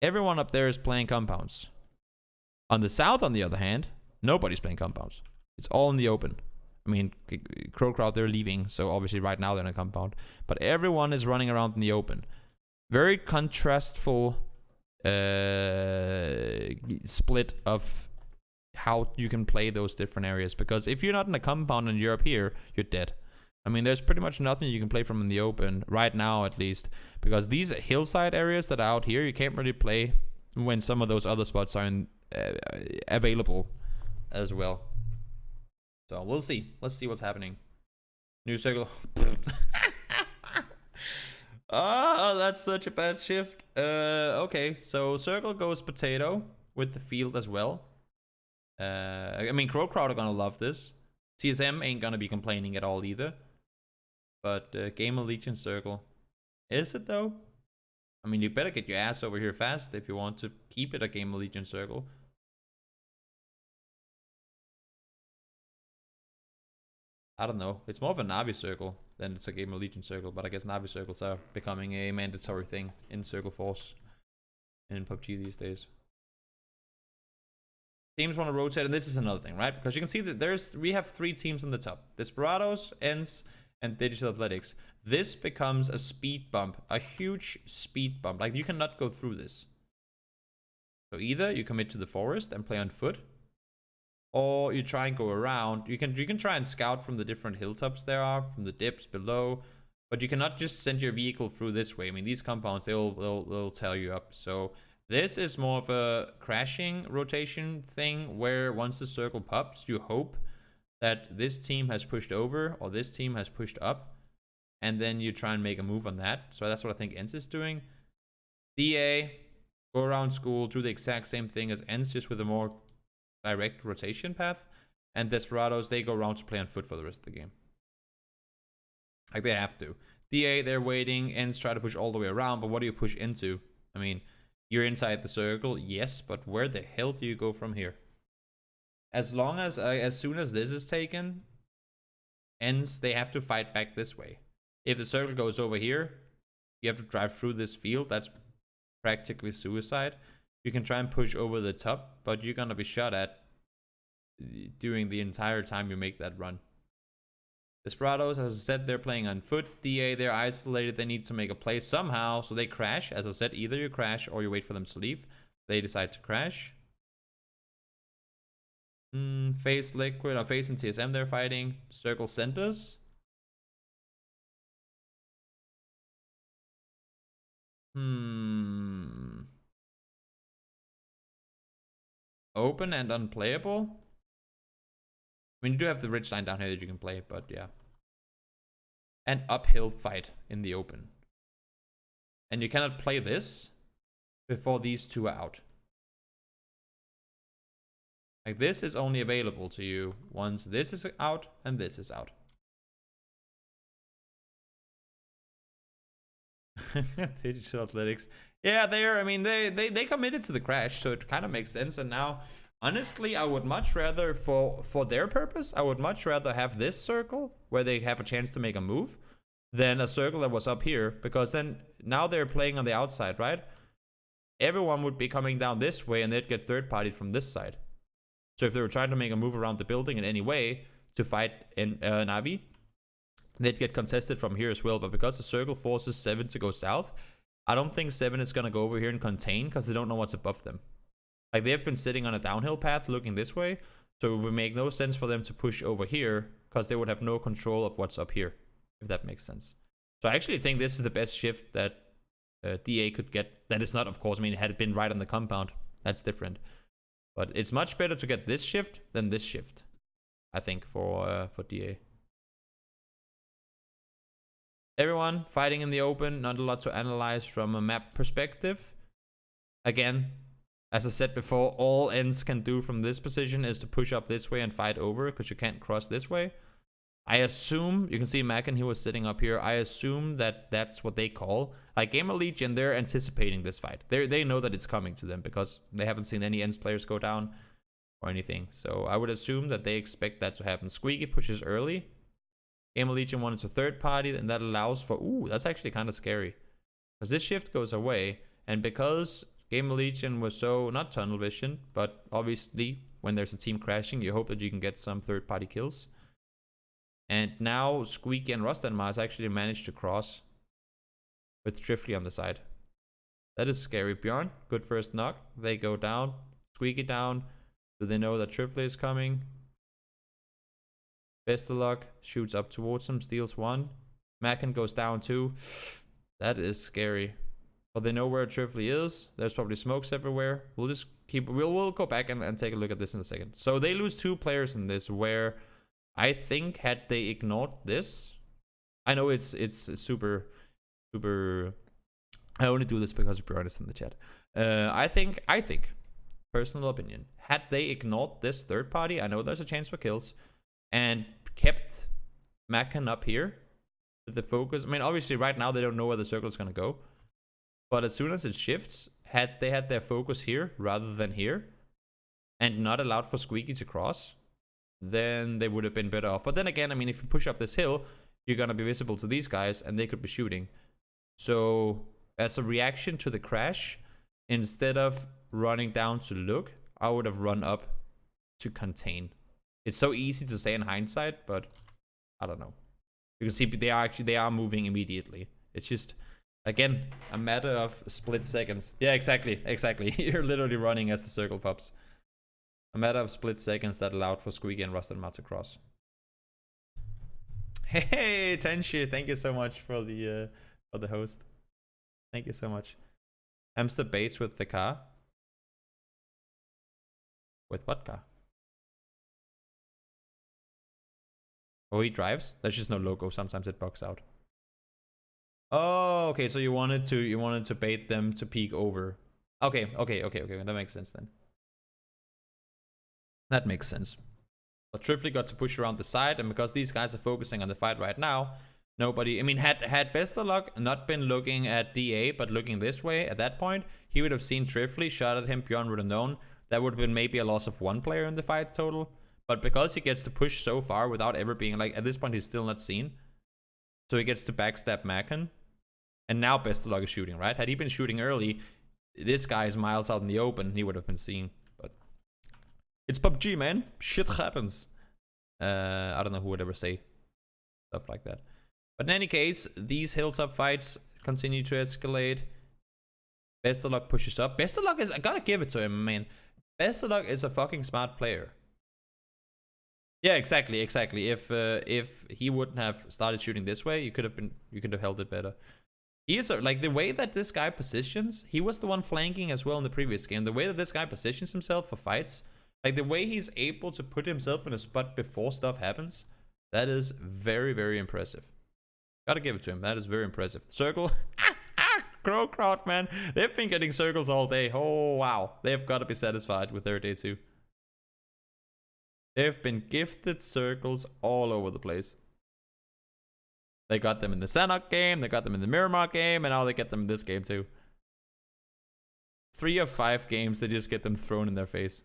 Everyone up there is playing compounds. On the south, on the other hand, nobody's playing compounds. It's all in the open. I mean, Crow Crowd, they're leaving, so obviously right now they're in a compound. But everyone is running around in the open. Very contrastful split of how you can play those different areas. Because if you're not in a compound and you're up here, you're dead. I mean, there's pretty much nothing you can play from in the open, right now at least. Because these hillside areas that are out here, you can't really play when some of those other spots are available as well. So we'll see. Let's see what's happening. New circle. Oh, that's such a bad shift. Okay, so circle goes potato with the field as well. I mean, Crow Crowd are gonna love this. CSM ain't gonna be complaining at all either. But Game of Legion circle. Is it though? I mean, you better get your ass over here fast if you want to keep it a Game of Legion circle. I don't know. It's more of a Navi circle than it's a Game of Legion circle, but I guess Navi circles are becoming a mandatory thing in Circle Force in PUBG these days. Teams want to rotate, and this is another thing, right? Because you can see that we have 3 teams on the top. Desperados, Ents, and Digital Athletics. This becomes a speed bump, a huge speed bump. Like, you cannot go through this. So either you commit to the forest and play on foot, or you try and go around. You can try and scout from the different hilltops there are, from the dips below, but you cannot just send your vehicle through this way. I mean, these compounds, they'll tear you up. So this is more of a crashing rotation thing, where once the circle pops, you hope that this team has pushed over or this team has pushed up, and then you try and make a move on that. So that's what I think Ents is doing. DA, go around school, do the exact same thing as Ents, just with a more direct rotation path. And Desperados, they go around to play on foot for the rest of the game. Like, they have to. DA, they're waiting. Ents try to push all the way around, but what do you push into? I mean, you're inside the circle, yes, but where the hell do you go from here? As soon as this is taken, Ents, they have to fight back this way. If the circle goes over here, you have to drive through this field. That's practically suicide. You can try and push over the top, but you're gonna be shot at during the entire time you make that run. Desperados, as I said, they're playing on foot. DA, they're isolated. They need to make a play somehow, so they crash. As I said, either you crash or you wait for them to leave. They decide to crash. Face Liquid or Face and TSM they're fighting. Circle Centers. Open and unplayable. I mean, you do have the ridge line down here that you can play, but yeah. And uphill fight in the open. And you cannot play this before these two are out. Like, this is only available to you once this is out and this is out. Digital Athletics. Yeah, I mean, they committed to the crash, so it kind of makes sense. And now, honestly, I would much rather, for their purpose, I would much rather have this circle where they have a chance to make a move than a circle that was up here, because then now they're playing on the outside, right? Everyone would be coming down this way and they'd get third-partied from this side. So if they were trying to make a move around the building in any way to fight in Navi, they'd get contested from here as well. But because the circle forces 7 to go south, I don't think 7 is going to go over here and contain, because they don't know what's above them. Like, they've been sitting on a downhill path looking this way, so it would make no sense for them to push over here, because they would have no control of what's up here, if that makes sense. So I actually think this is the best shift that DA could get. That is not, of course, I mean, had it been right on the compound, that's different. But it's much better to get this shift than this shift, I think, for DA. Everyone fighting in the open, not a lot to analyze from a map perspective. Again, as I said before, all ends can do from this position is to push up this way and fight over, because you can't cross this way. I assume, you can see Macken, he was sitting up here. I assume that that's what they call, like, Gamer Legion, they're anticipating this fight. They know that it's coming to them, because they haven't seen any ends players go down or anything. So I would assume that they expect that to happen. Squeaky pushes early. Gamer Legion wanted to third party, and that allows for, ooh, that's actually kind of scary. Because this shift goes away, and because Gamer Legion was so, not tunnel vision, but obviously when there's a team crashing, you hope that you can get some third party kills. And now Squeaky and Rustanmars actually managed to cross with Trifly on the side. That is scary. Bjorn, good first knock. They go down. Squeaky down. Do they know that Trifly is coming? Best of luck. Shoots up towards him. Steals one. Macken goes down too. That is scary. But they know where Trifly is. There's probably smokes everywhere. We'll just keep... We'll go back and take a look at this in a second. So they lose 2 players in this, where... I think had they ignored this, I know it's super, I only do this because Bjorn is in the chat. I think, personal opinion, had they ignored this third party, I know there's a chance for kills, and kept Macken up here with the focus. I mean, obviously right now they don't know where the circle is going to go, but as soon as it shifts, had they had their focus here rather than here, and not allowed for Squeaky to cross, then they would have been better off. But then again, I mean, if you push up this hill, you're going to be visible to these guys, and they could be shooting. So, as a reaction to the crash, instead of running down to look, I would have run up to contain. It's so easy to say in hindsight, but I don't know. You can see they are moving immediately. It's just, again, a matter of split seconds. Yeah, exactly. You're literally running as the circle pops. A matter of split seconds that allowed for Squeaky and Rustanmars to cross. Hey, Tenshi, thank you so much for the host. Thank you so much. Hamster Bates with the car. With what car? Oh, he drives? There's just no logo. Sometimes it bugs out. Oh, okay. So you wanted to bait them to peek over. Okay. That makes sense then. That makes sense. But Trifly got to push around the side, and because these guys are focusing on the fight right now, nobody... I mean, had Best of Luck not been looking at DA, but looking this way at that point, he would have seen Trifly, shot at him, Bjorn would have known. That would have been maybe a loss of 1 player in the fight total. But because he gets to push so far without ever being... Like, at this point, he's still not seen. So he gets to backstab Macken. And now Best of Luck is shooting, right? Had he been shooting early, this guy is miles out in the open, he would have been seen. It's PUBG, man. Shit happens. I don't know who would ever say stuff like that. But in any case, these hilltop fights continue to escalate. Best of Luck pushes up. Best of Luck is... I gotta give it to him, man. Best of Luck is a fucking smart player. Yeah, exactly. If he wouldn't have started shooting this way, you could have held it better. He is like the way that this guy positions. He was the one flanking as well in the previous game. The way that this guy positions himself for fights, like the way he's able to put himself in a spot before stuff happens, that is very, very impressive. Gotta give it to him. That is very impressive. Circle. Crow crowd, man. They've been getting circles all day. Oh, wow. They've got to be satisfied with their day 2. They've been gifted circles all over the place. They got them in the Sanhok game, they got them in the Miramar game, and now they get them in this game too. 3 of 5 games, they just get them thrown in their face.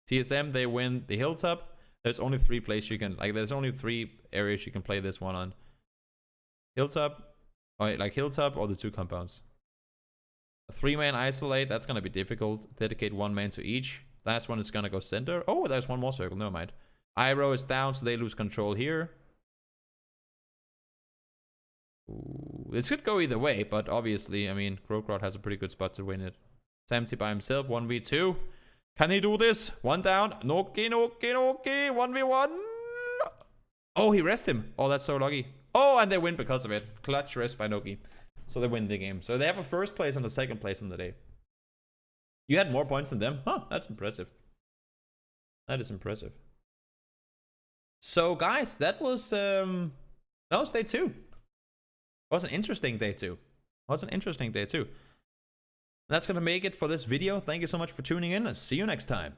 TSM, they win the hilltop. There's only 3 places you can, like, there's only 3 areas you can play this one on. Hilltop, or like hilltop or the 2 compounds. A 3-man isolate, that's gonna be difficult. Dedicate 1 man to each. Last one is gonna go center. Oh, there's one more circle, never mind. Iroh is down, so they lose control here. Ooh, this could go either way, but obviously, I mean, Grokraut has a pretty good spot to win it. It's empty by himself, 1v2. Can he do this? 1 down. Noki, 1v1. Oh, he rest him. Oh, that's so lucky. Oh, and they win because of it. Clutch rest by Noki. So they win the game. So they have a 1st place and a 2nd place on the day. You had more points than them? Huh, that's impressive. That is impressive. So, guys, that was day 2. It was an interesting day 2. That's gonna make it for this video. Thank you so much for tuning in, and see you next time.